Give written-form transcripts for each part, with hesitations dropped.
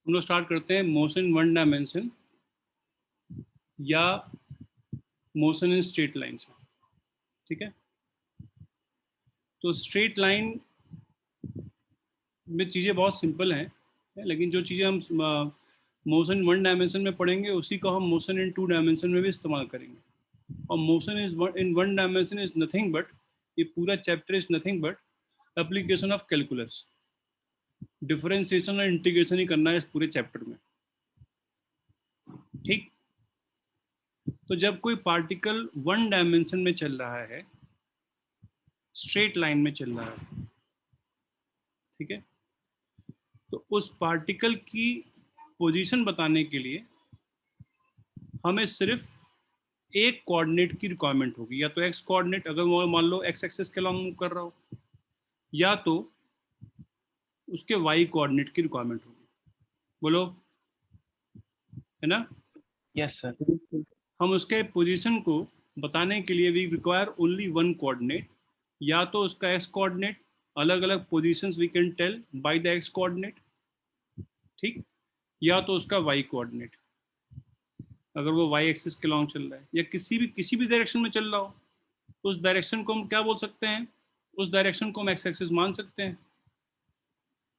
हम लोग स्टार्ट करते हैं मोशन वन डायमेंशन या मोशन इन स्ट्रेट लाइन से। ठीक है, तो स्ट्रेट लाइन में चीज़ें बहुत सिंपल हैं, लेकिन जो चीज़ें हम मोशन वन डायमेंशन में पढ़ेंगे उसी को हम मोशन इन टू डायमेंशन में भी इस्तेमाल करेंगे। और motion is in one dimension is nothing but, ये पूरा chapter is nothing but application of calculus. Differentiation और इंटीग्रेशन ही करना है इस पूरे चैप्टर में। ठीक, तो जब कोई पार्टिकल वन डायमेंशन में चल रहा है, स्ट्रेट लाइन में चल रहा है, ठीक है, तो उस पार्टिकल की पोजीशन बताने के लिए हमें सिर्फ एक कोऑर्डिनेट की रिक्वायरमेंट होगी, या तो एक्स कोऑर्डिनेट, अगर वो मान लो एक्स एक्सिस के अलॉन्ग मूव कर रहा हो, या तो उसके वाई कोऑर्डिनेट की रिक्वायरमेंट होगी। बोलो, है ना? Yes sir. हम उसके पोजीशन को बताने के लिए we require only one coordinate, या तो उसका एक्स कोऑर्डिनेट, अलग अलग positions we can tell by the x coordinate, ठीक, या तो उसका वाई कोऑर्डिनेट, अगर वो वाई एक्सिस के लॉन्ग चल रहा है या किसी भी डायरेक्शन में चल रहा हो, तो उस डायरेक्शन को हम क्या बोल सकते हैं, उस डायरेक्शन को हम एक्स एक्सिस मान सकते हैं,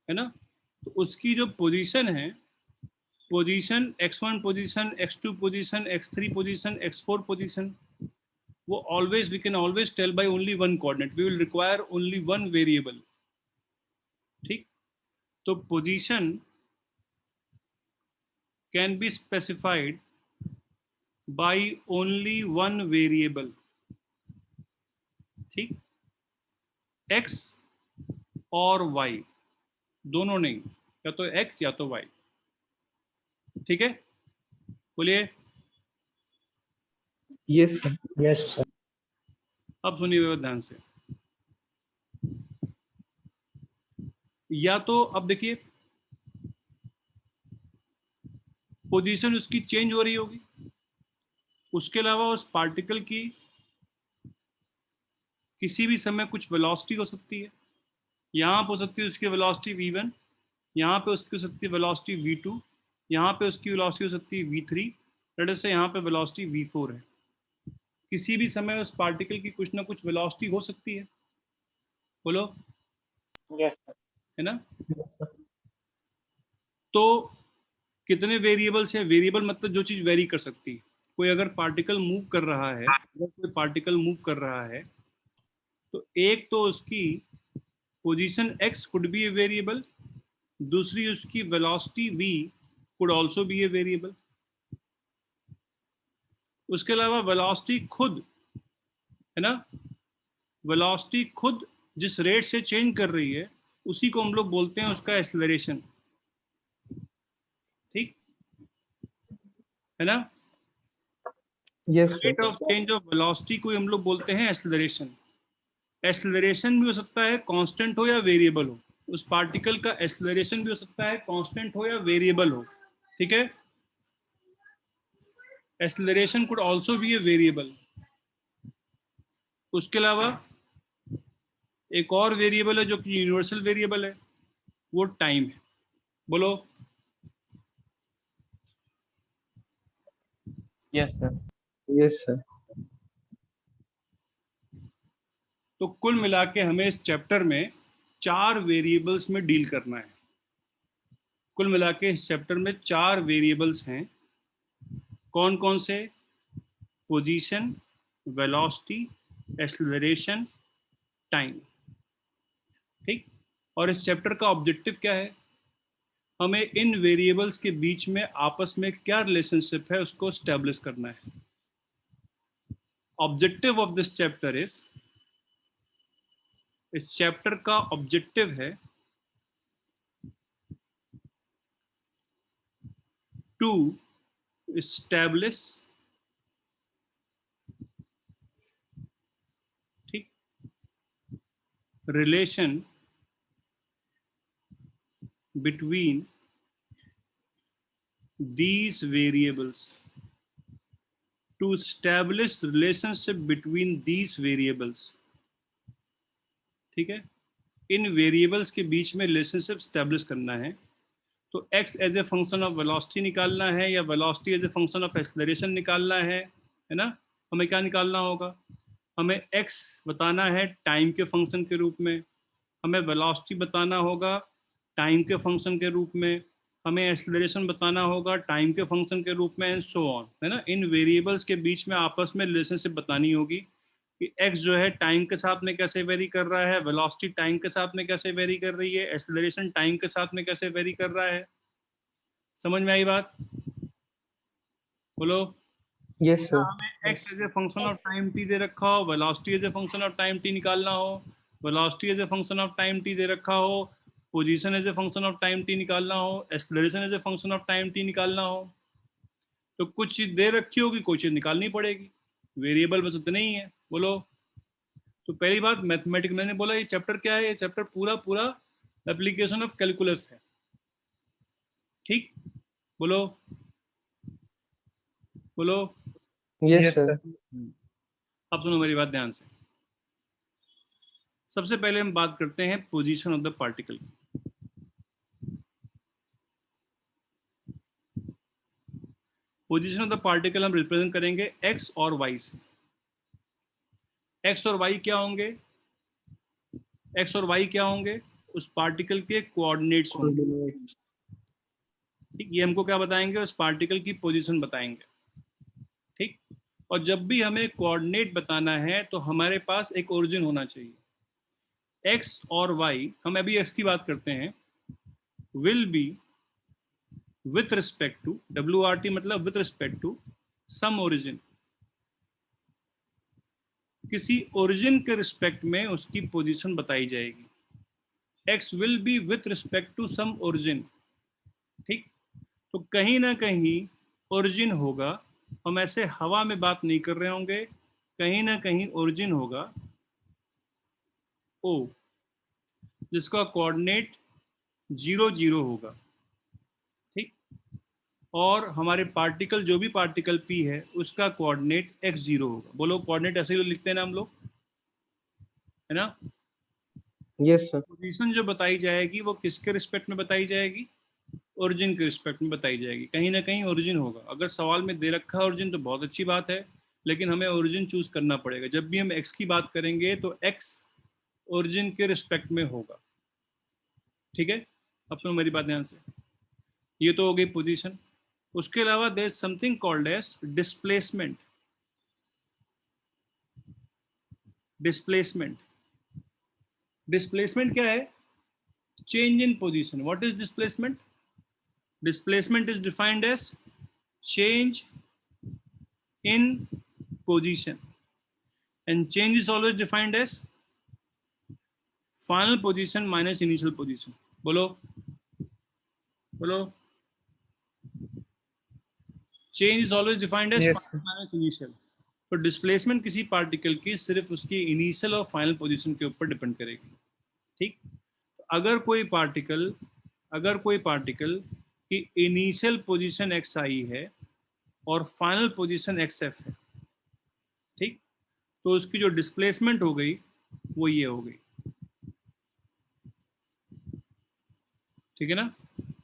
है ना? तो उसकी जो पोजीशन है, position x1 position, x2 position, x3 position, x4 position, वो always we can always tell by only one coordinate, we will require only one variable. ठीक, तो position can be specified by only one variable. ठीक, x और y दोनों नहीं, या तो x या तो y। ठीक है, बोलिए। Yes sir. Yes sir. अब सुनिए ध्यान से, या तो अब देखिए पोजीशन उसकी चेंज हो रही होगी, उसके अलावा उस पार्टिकल की किसी भी समय कुछ वेलोसिटी हो सकती है। यहाँ पे हो सकती है उसकी वेलोसिटी v1, यहाँ पे उसकी हो सकती है वेलोसिटी v2, यहाँ पे उसकी वेलोसिटी हो सकती है v3, लेट्स से यहाँ पे वेलोसिटी v4 है। किसी भी समय उस पार्टिकल की कुछ ना कुछ वेलोसिटी हो सकती है। बोलो, यस सर। है ना? Yes sir. तो कितने वेरिएबल्स हैं? वेरिएबल मतलब जो चीज़ वेरी कर सकती है। कोई अगर पार्टिकल मूव कर रहा है, अगर कोई पार्टिकल मूव कर रहा है, तो एक तो उसकी position x could be a variable, दूसरी उसकी velocity v could also be a variable. उसके अलावा वेलोसिटी खुद, है ना, वेलोसिटी खुद जिस रेट से चेंज कर रही है उसी को हम लोग बोलते हैं उसका एक्सेलरेशन। ठीक, है ना? Yes rate sir. Of change of velocity को हम लोग बोलते हैं एक्सेलरेशन। एक्सेलरेशन भी हो सकता है कांस्टेंट हो या वेरिएबल हो, उस पार्टिकल का एक्सेलरेशन भी हो सकता है कांस्टेंट हो या वेरिएबल हो। ठीक है, acceleration could also be a variable. उसके अलावा एक और वेरिएबल है जो कि यूनिवर्सल वेरिएबल है, वो टाइम है। बोलो, यस सर। Yes sir. तो कुल मिला के हमें इस चैप्टर में 4 वेरिएबल्स में डील करना है। कुल मिला के इस चैप्टर में 4 वेरिएबल्स हैं। कौन कौन से? Position, velocity, acceleration, time. ठीक, और इस चैप्टर का ऑब्जेक्टिव क्या है? हमें इन वेरिएबल्स के बीच में आपस में क्या रिलेशनशिप है उसको स्टैब्लिश करना है। Objective of this chapter is, इस चैप्टर का ऑब्जेक्टिव है टू एस्टैब्लिश, ठीक, relation between these variables, to establish relationship between these variables। ठीक है, इन वेरिएबल्स के बीच में रिलेशनशिप स्टैब्लिश करना है। तो x as a function of velocity निकालना है या velocity as a function of acceleration निकालना है ना, हमें क्या निकालना होगा? हमें x बताना है टाइम के फंक्शन के रूप में, हमें वेलोसिटी बताना होगा टाइम के फंक्शन के रूप में, हमें एक्सेलरेशन बताना होगा टाइम के फंक्शन के रूप में, एंड सो ऑन, है ना। इन वेरिएबल्स के बीच में आपस में रिलेशनशिप बतानी होगी कि x जो है टाइम के साथ में कैसे वेरी कर रहा है, वेलोसिटी टाइम के साथ में कैसे वेरी कर रही है, एक्सेलरेशन टाइम के साथ में कैसे वेरी कर रहा है। समझ में आई बात? बोलो। yes sir, हमें x as a function of time t दे रखा हो, velocity as a function of time t निकालना हो, velocity as a function of time t दे रखा हो, position as a function of time t निकालना हो, acceleration as a function of time t निकालना हो, तो कुछ चीज दे रखी होगी, कोई चीज निकालनी पड़ेगी। वेरिएबल बस इतने ही है। बोलो। तो पहली बात मैथमेटिक्स, मैंने बोला ये चैप्टर क्या है? ये चैप्टर पूरा पूरा एप्लीकेशन ऑफ कैलकुलस है। ठीक। बोलो। बोलो। yes sir, अब सुनो मेरी बात ध्यान से। सबसे पहले हम बात करते हैं पोजीशन ऑफ द पार्टिकल की। पोजीशन ऑफ द पार्टिकल हम रिप्रेजेंट करेंगे x और y से। x और y क्या होंगे? x और y क्या होंगे? उस पार्टिकल के कोऑर्डिनेट्स होंगे। ठीक, ये हमको क्या बताएंगे? उस पार्टिकल की पोजीशन बताएंगे। ठीक। और जब भी हमें कोऑर्डिनेट बताना है तो हमारे पास एक ओरिजिन होना चाहिए। x और y, हम अभी x की बात करते हैं, will be with respect to, WRT मतलब with respect to some origin. किसी ओरिजिन के रिस्पेक्ट में उसकी पोजीशन बताई जाएगी। x will be with respect to some origin. ठीक। तो कहीं ना कहीं ओरिजिन होगा, हम ऐसे हवा में बात नहीं कर रहे होंगे, कहीं ना कहीं ओरिजिन होगा O, जिसका कोऑर्डिनेट 0 0 होगा। ठीक। और हमारे पार्टिकल, जो भी पार्टिकल P है, उसका कोऑर्डिनेट x0 होगा। बोलो, कोऑर्डिनेट ऐसे ही लिखते हैं ना हम लोग, है ना। yes sir, पोजीशन जो बताई जाएगी वो किसके रिस्पेक्ट में बताई जाएगी? ओरिजिन के रिस्पेक्ट में बताई जाएगी। कहीं ना कहीं ओरिजिन होगा। अगर सवाल में दे रखा है ओरिजिन तो बहुत अच्छी बात है, लेकिन हमें ओरिजिन चूज करना पड़ेगा। जब भी हम x की बात करेंगे तो x ओरिजिन के रिस्पेक्ट में होगा। ठीक है। अब सुनो मेरी बात ध्यान से। ये तो हो गई पोजीशन। उसके अलावा there is something called as displacement. Displacement, displacement क्या है? Change in position. What is displacement? Displacement is defined as change in position, and change is always defined as final position minus initial position. बोलो। बोलो। Change is always defined as yes final minus initial. तो displacement किसी particle की सिर्फ उसकी initial और final position के ऊपर डिपेंड करेगी। ठीक। अगर कोई पार्टिकल की इनिशियल पोजीशन xi है और फाइनल पोजीशन xf है, ठीक, तो उसकी जो डिस्प्लेसमेंट हो गई वो ये हो गई। ठीक है ना।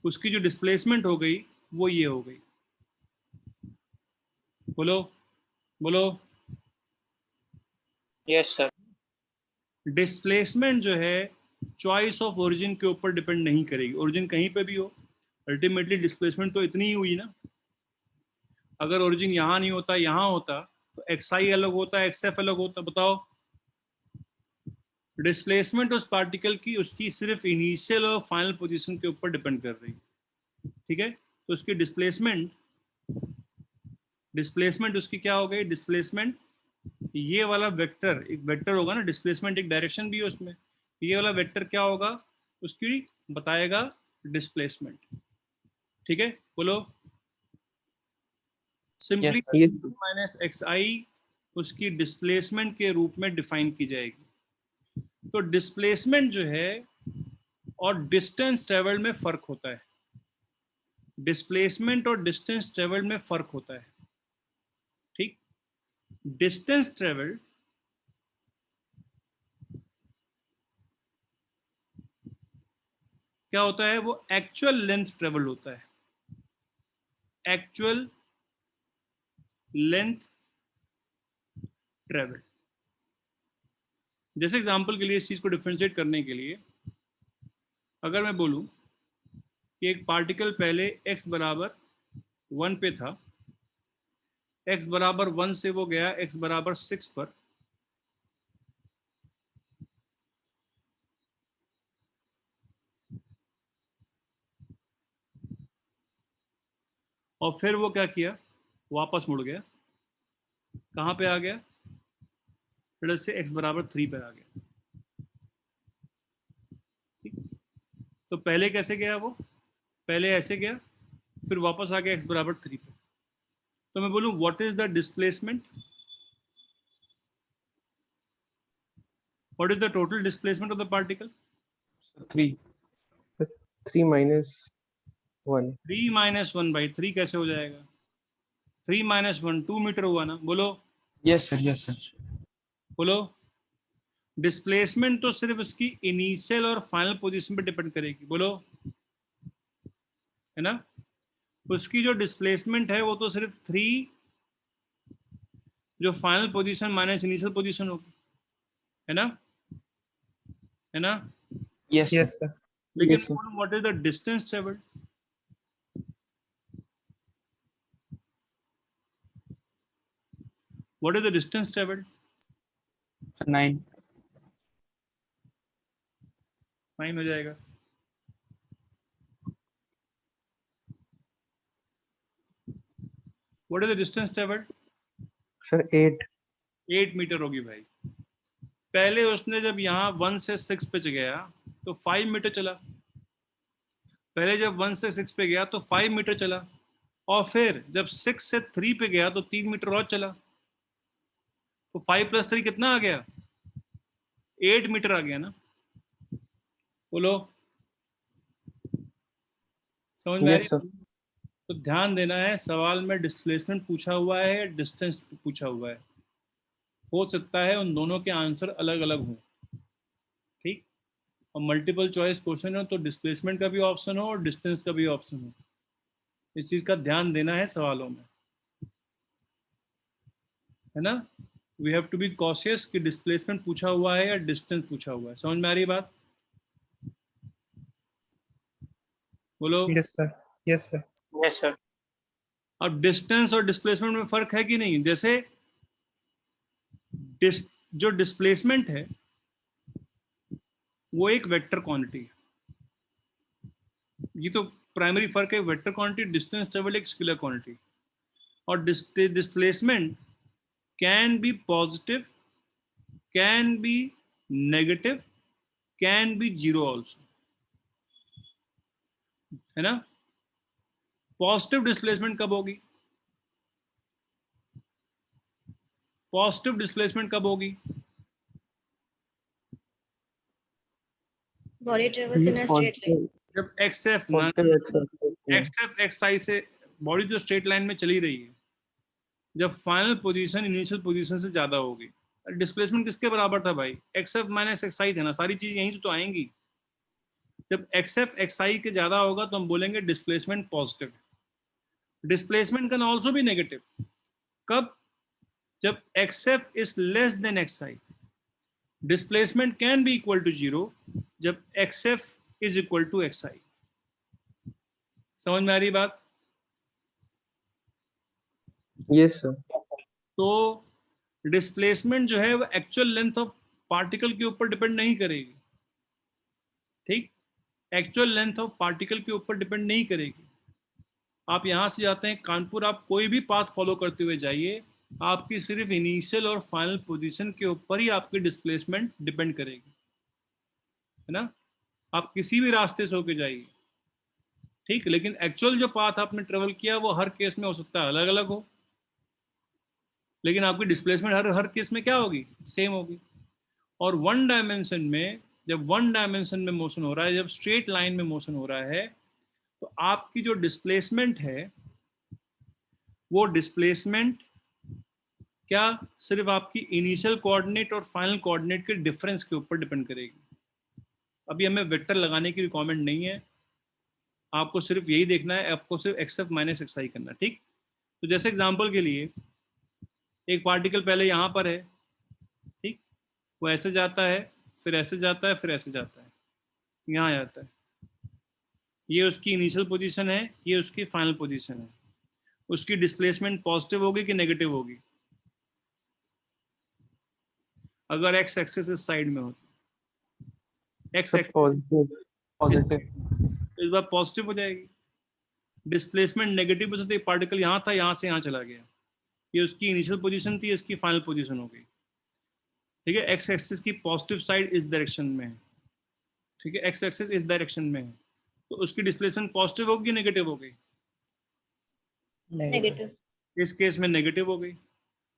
उसकी जो डिस्प्लेसमेंट हो गई वो ये हो गई। बोलो। बोलो। yes sir, डिस्प्लेसमेंट जो है चॉइस ऑफ ओरिजिन के ऊपर डिपेंड नहीं करेगी। ओरिजिन कहीं पे भी हो, अल्टीमेटली डिस्प्लेसमेंट तो इतनी ही हुई ना। अगर ओरिजिन यहाँ नहीं होता, यहाँ होता, तो xi अलग होता, xf अलग होता। बताओ। डिस्प्लेसमेंट उस पार्टिकल की उसकी सिर्फ इनिशियल और फाइनल पोजीशन के ऊपर डिपेंड कर रही है। ठीक है। तो उसकी डिस्प्लेसमेंट उसकी क्या हो गई? डिस्प्लेसमेंट ये वाला वेक्टर, एक वेक्टर होगा ना, डिस्प्लेसमेंट एक डायरेक्शन भी है उसमें, ये वाला वेक्टर क्या होगा? उसकी बताएगा डिस्प्लेसमेंट। ठीक है। बोलो। Simply Yes, sir. yes minus xi उसकी डिस्प्लेसमेंट के रूप में डिफाइन की जाएगी। तो डिस्प्लेसमेंट जो है और डिस्टेंस ट्रेवल में फर्क होता है। डिस्प्लेसमेंट और डिस्टेंस ट्रेवल में फर्क होता है। ठीक। डिस्टेंस ट्रेवल क्या होता है, वो एक्चुअल लेंथ ट्रेवल होता है, एक्चुअल लेंथ ट्रेवल। जैसे एग्जांपल के लिए इस चीज को डिफरेंशिएट करने के लिए अगर मैं बोलूं कि एक पार्टिकल पहले x बराबर 1 पे था, x बराबर 1 से वो गया x बराबर 6 पर, और फिर वो क्या किया, वापस मुड़ गया, कहाँ पे आ गया, फिर से x बराबर 3 पे आ गया। ठीक, तो पहले कैसे गया वो, पहले ऐसे गया, फिर वापस आ गया x बराबर 3 पे। तो मैं बोलूं what is the displacement, what is the total displacement of the particle? 3. 3 minus 1. 3 minus 1/3 कैसे हो जाएगा? 3 माइनस 1 2 मीटर हुआ ना, बोलो Yes, sir. Yes, sir. बोलो। डिस्प्लेसमेंट तो सिर्फ उसकी इनिशियल और फाइनल पोजीशन पे डिपेंड करेगी, बोलो, है ना। उसकी जो डिस्प्लेसमेंट है वो तो सिर्फ 3 जो final position minus initial position होगी, है ना, है ना। Yes, Yes, sir. sir. लेकिन Yes, sir. What is the distance travelled? What is the distance travelled? 9. 9 हो जाएगा। What is the distance travelled? Sir, 8. 8 metre होगी भाई। पहले उसने जब यहाँ 1 से 6 पे गया तो 5 मीटर चला, पहले जब 1 से 6 पे गया तो 5 मीटर चला, और फिर जब 6 से 3 पे गया तो 3 मीटर और चला, तो 5 + 3 कितना आ गया, 8 मीटर आ गया ना, बोलो, समझ में आ रही Yes, sir. है? तो ध्यान देना है, सवाल में डिस्प्लेसमेंट पूछा हुआ है या डिस्टेंस पूछा हुआ है, हो सकता है उन दोनों के आंसर अलग अलग हों, ठीक। और मल्टीपल चॉइस क्वेश्चन हो तो डिस्प्लेसमेंट का भी ऑप्शन हो और डिस्टेंस का भी ऑप्शन हो, इस चीज का ध्यान देना है सवालों में, है ना। We have to be cautious कि डिस्प्लेसमेंट पूछा हुआ है या डिस्टेंस पूछा हुआ है। समझ में आ रही बात, बोलो। Yes, sir. Yes, sir. Yes, sir. अब डिस्टेंस और डिस्प्लेसमेंट में फर्क है कि नहीं? जैसे जो डिस्प्लेसमेंट है वो एक वेक्टर क्वांटिटी है, ये तो प्राइमरी फर्क है, वेक्टर क्वांटिटी, डिस्टेंस ट्रेवल एक स्केलर क्वांटिटी, और displacement can B positive, can be negative, can be zero also, है ना। पॉजिटिव डिस्प्लेसमेंट कब होगी, पॉजिटिव डिस्प्लेसमेंट कब होगी? Body travels in a straight line. जब XF Positive x. XF XI से बॉडी जो स्ट्रेट लाइन में चली रही है, जब फाइनल पोजीशन इनिशियल पोजीशन से ज्यादा होगी। डिस्प्लेसमेंट किसके बराबर था भाई? XF - XI थे ना, सारी चीज यहीं से तो आएंगी। जब XF XI के ज्यादा होगा तो हम बोलेंगे displacement positive. Displacement can also भी नेगेटिव, कब? जब XF is less than XI। Displacement can be equal to 0 जब XF is equal to XI। समझ में आ रही बात? Yes, sir. तो डिस्प्लेसमेंट जो है वो एक्चुअल लेंथ ऑफ पार्टिकल के ऊपर डिपेंड नहीं करेगी, ठीक। एक्चुअल लेंथ ऑफ पार्टिकल के ऊपर डिपेंड नहीं करेगी। आप यहां से जाते हैं कानपुर, आप कोई भी पाथ फॉलो करते हुए जाइए, आपकी सिर्फ इनिशियल और फाइनल पोजीशन के ऊपर ही आपकी डिस्प्लेसमेंट डिपेंड करेगी, है ना। आप किसी भी रास्ते से होके जाइए, ठीक, लेकिन एक्चुअल जो पाथ आपने ट्रेवल किया वो हर केस में हो सकता है अलग अलग हो, लेकिन आपकी डिस्प्लेसमेंट हर केस में क्या होगी, सेम होगी। और वन डायमेंशन में, जब वन डायमेंशन में मोशन हो रहा है, जब स्ट्रेट लाइन में मोशन हो रहा है, तो आपकी जो डिस्प्लेसमेंट है वो डिस्प्लेसमेंट क्या सिर्फ आपकी इनिशियल कोऑर्डिनेट और फाइनल कोऑर्डिनेट के डिफरेंस के ऊपर डिपेंड करेगी। अभी हमें वेक्टर लगाने की रिक्वायरमेंट नहीं है, आपको सिर्फ यही देखना है, आपको सिर्फ एक्सएफ माइनस एक्सआई करना है, ठीक। तो जैसे एग्जांपल के लिए एक पार्टिकल पहले यहाँ पर है, ठीक, वो ऐसे जाता है, फिर ऐसे जाता है, फिर ऐसे जाता है, यहाँ जाता है, ये उसकी इनिशियल पोजीशन है, ये उसकी फाइनल पोजीशन है। उसकी डिस्प्लेसमेंट पॉजिटिव होगी कि नेगेटिव होगी अगर एक्स एक्सिस इस साइड में हो? X sir axis positive. Positive. इस बार पॉजिटिव हो जाएगी। डिस्प्लेसमेंट नेगेटिव से पार्टिकल यहाँ था, यहाँ से यहाँ चला गया, ये उसकी इनिशियल पोजीशन थी, इसकी फाइनल पोजीशन हो गई, ठीक है। एक्स एक्सिस की पॉजिटिव साइड इस डायरेक्शन में है, ठीक है, एक्स एक्सिस इस डायरेक्शन में है, तो उसकी डिस्प्लेसमेंट पॉजिटिव होगी नेगेटिव हो गई? Negative. इस केस में नेगेटिव हो गई।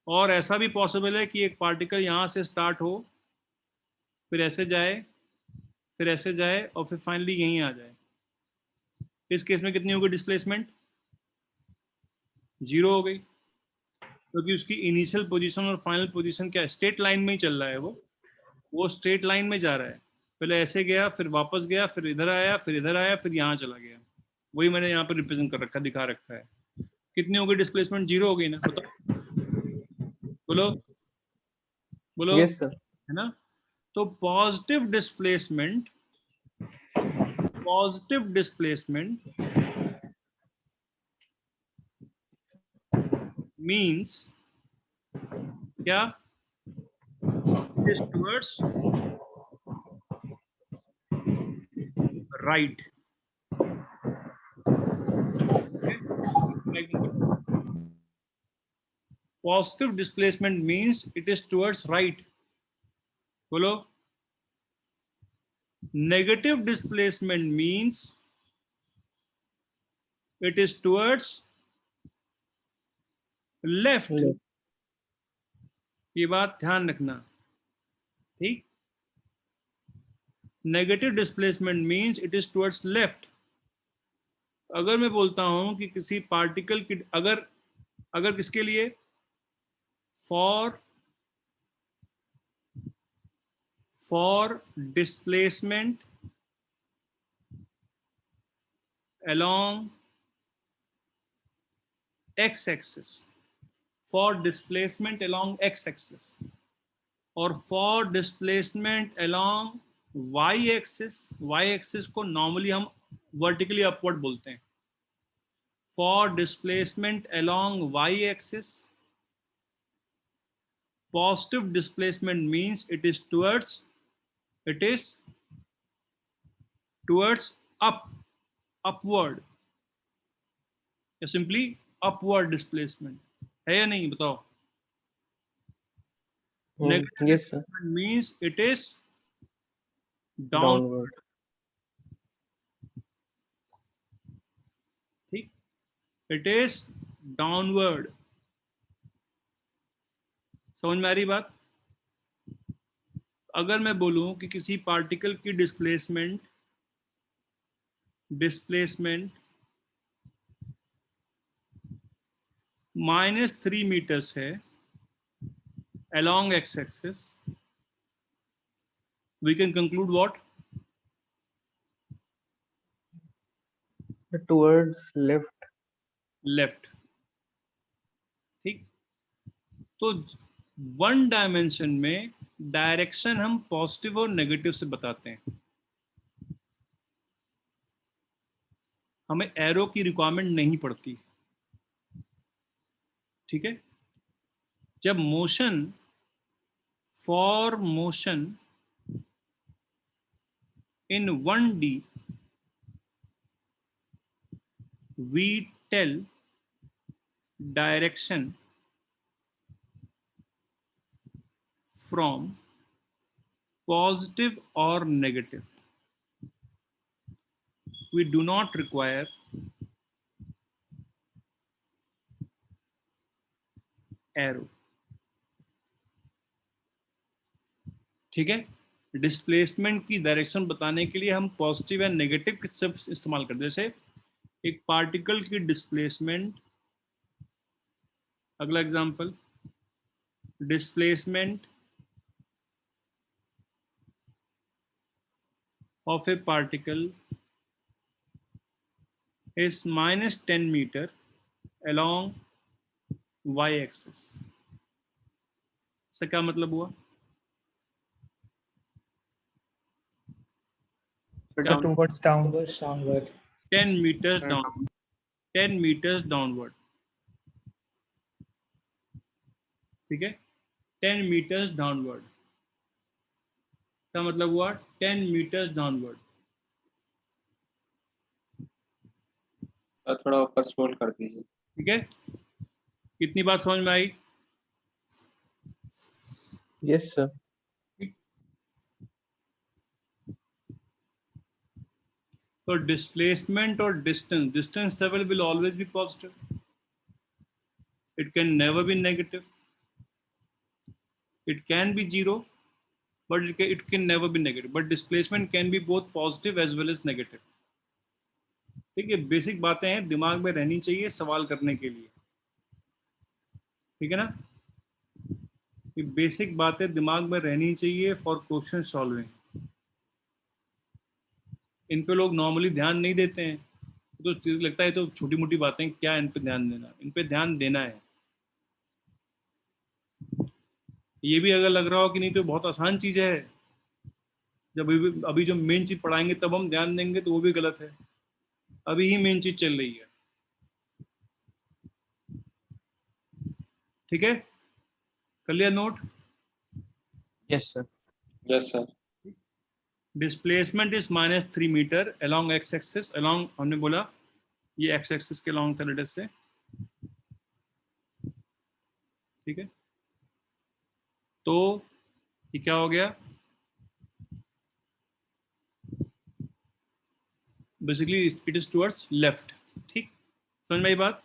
और ऐसा भी पॉसिबल है कि एक पार्टिकल यहाँ से स्टार्ट हो, फिर ऐसे जाए, फिर ऐसे जाए, और फिर फाइनली यहीं आ जाए। इस केस में कितनी होगी डिस्प्लेसमेंट? 0 हो गई, क्योंकि उसकी इनिशियल पोजीशन और फाइनल पोजीशन क्या स्ट्रेट लाइन में ही चल रहा है, वो स्ट्रेट लाइन में जा रहा है। पहले ऐसे गया, फिर वापस गया, फिर इधर आया, फिर इधर आया, फिर यहाँ चला गया। वही मैंने यहाँ पर रिप्रेजेंट कर रखा, दिखा रखा है। कितनी हो गई डिस्प्लेसमेंट? 0 हो गई ना, बताओ, बोलो बोलो, यस सर। है ना। तो पॉजिटिव डिस्प्लेसमेंट मीन्स क्या? Is towards right. Positive displacement means it is towards right. बोलो। Negative displacement means it is towards left. Left. ये बात ध्यान रखना, ठीक। Negative displacement means it is towards left. अगर मैं बोलता हूं कि किसी पार्टिकल की अगर किसके लिए for displacement along x-axis, for displacement along x-axis और for displacement along y-axis को नॉर्मली हम वर्टिकली अपवर्ड बोलते हैं। For displacement along y-axis, positive displacement means it is towards upward या simply upward displacement है या नहीं, बताओ। Negative Yes sir. displacement means it is Downward. ठीक, it is downward। समझ में आ रही बात? अगर मैं बोलूं कि किसी पार्टिकल की डिस्प्लेसमेंट -3 मीटर्स है along x-axis, we can conclude what? Towards left. Left, ठीक। तो 1 डायमेंशन में डायरेक्शन हम पॉजिटिव और नेगेटिव से बताते हैं, हमें एरो की रिक्वायरमेंट नहीं पड़ती, ठीक है। जब for motion in 1D we tell direction from positive or negative. We do not require arrow, ठीक है। डिस्प्लेसमेंट की डायरेक्शन बताने के लिए हम पॉजिटिव या नेगेटिव के शब्द इस्तेमाल करते हैं। जैसे एक पार्टिकल की डिस्प्लेसमेंट, अगला example, displacement of a particle is minus 10 meter along y axis. इसका क्या मतलब हुआ? Towards down. Towards downward. 10 meters down. 10 meters downward. ठीक है, 10 meters downward. क्या मतलब हुआ? 10 meters downward. थोड़ा ऊपर स्क्रॉल कर दीजिए. ठीक है, कितनी बात समझ में आई? Yes, sir. So displacement or distance level will always be positive. It can never be negative. It can be zero, but it can never be negative. But displacement can be both positive as well as negative. ठीक है, basic बातें हैं, दिमाग में रहनी चाहिए सवाल करने के लिए. ठीक है ना, ये बेसिक बातें दिमाग में रहनी चाहिए फॉर क्वेश्चन सॉल्विंग. इन पे लोग नॉर्मली ध्यान नहीं देते हैं, तो लगता है तो छोटी मोटी बातें, क्या इन पे ध्यान देना? इन पे ध्यान देना है. ये भी अगर लग रहा हो कि नहीं तो बहुत आसान चीज है, जब अभी जो मेन चीज पढ़ाएंगे तब हम ध्यान देंगे तो वो भी गलत है. अभी ही मेन चीज चल रही है. ठीक है, कर लिया नोट? Yes, sir. Yes sir. Displacement is minus 3 metre along x axis. Along हमने बोला ये एक्स एक्सिस के अलोंग था लेटर से. ठीक है, तो ये क्या हो गया? Basically it is towards left. ठीक, समझ में आई बात?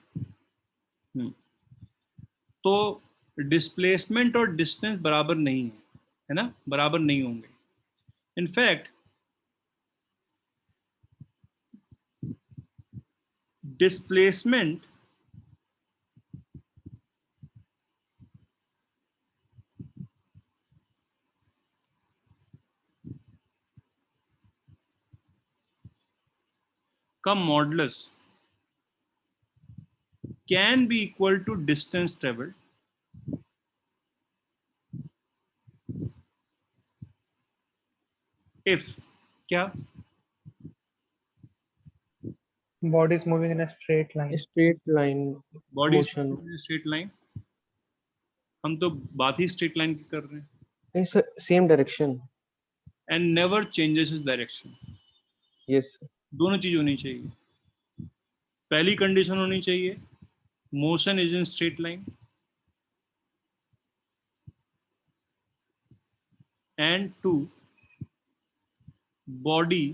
तो डिस्प्लेसमेंट और डिस्टेंस बराबर नहीं है ना, बराबर नहीं होंगे. इनफैक्ट डिस्प्लेसमेंट का modulus can be equal to distance travelled if क्या? Body is moving in a straight line. A straight line body motion. Straight line. हम तो बात ही स्ट्रेट लाइन की कर रहे हैं. It's a same direction. And never changes is direction. Yes, sir. दोनों चीज होनी चाहिए. पहली कंडीशन होनी चाहिए motion is in straight line, and to body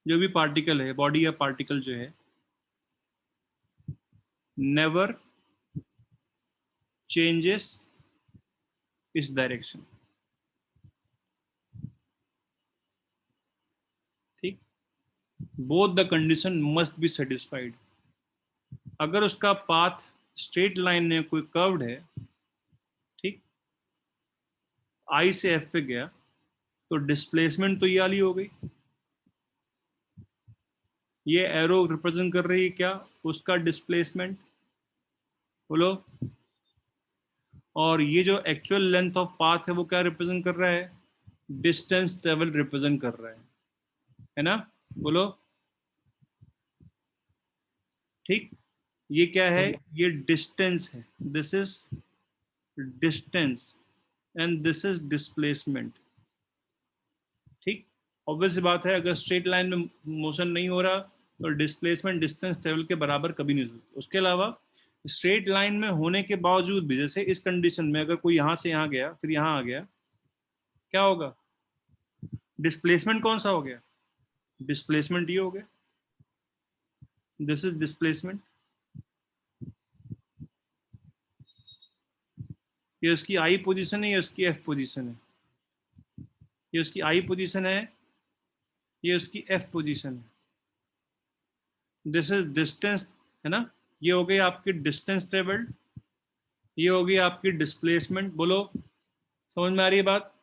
जो भी पार्टिकल है, बॉडी या पार्टिकल जो है, नेवर चेंजेस इस डायरेक्शन. ठीक, both the condition must be satisfied. अगर उसका पाथ स्ट्रेट लाइन में कोई कर्व्ड है, ठीक, आई से एफ पे गया, तो डिस्प्लेसमेंट तो ये वाली हो गई. ये एरो रिप्रेजेंट कर रही है क्या? उसका डिस्प्लेसमेंट. बोलो. और ये जो एक्चुअल लेंथ ऑफ पाथ है वो क्या रिप्रेजेंट कर रहा है? डिस्टेंस ट्रेवल रिप्रेजेंट कर रहा है ना? बोलो. ठीक, ये क्या है? ये डिस्टेंस है. This is distance and this is displacement. ठीक, ऑब्वियस बात है, अगर स्ट्रेट लाइन में मोशन नहीं हो रहा तो डिस्प्लेसमेंट डिस्टेंस ट्रेवल के बराबर कभी नहीं हो सकता. उसके अलावा स्ट्रेट लाइन में होने के बावजूद भी, जैसे इस कंडीशन में अगर कोई यहां से यहां गया फिर यहां आ गया, क्या होगा? डिस्प्लेसमेंट कौन सा हो गया? डिस्प्लेसमेंट ये हो गया. This is displacement. ये उसकी आई पोजीशन है, ये उसकी एफ पोजीशन है. ये उसकी आई पोजीशन है, ये उसकी एफ पोजीशन है. दिस इज डिस्टेंस, है ना? ये हो गई आपकी डिस्टेंस ट्रेवल्ड, ये हो गई आपकी डिस्प्लेसमेंट. बोलो, समझ में आ रही है बात?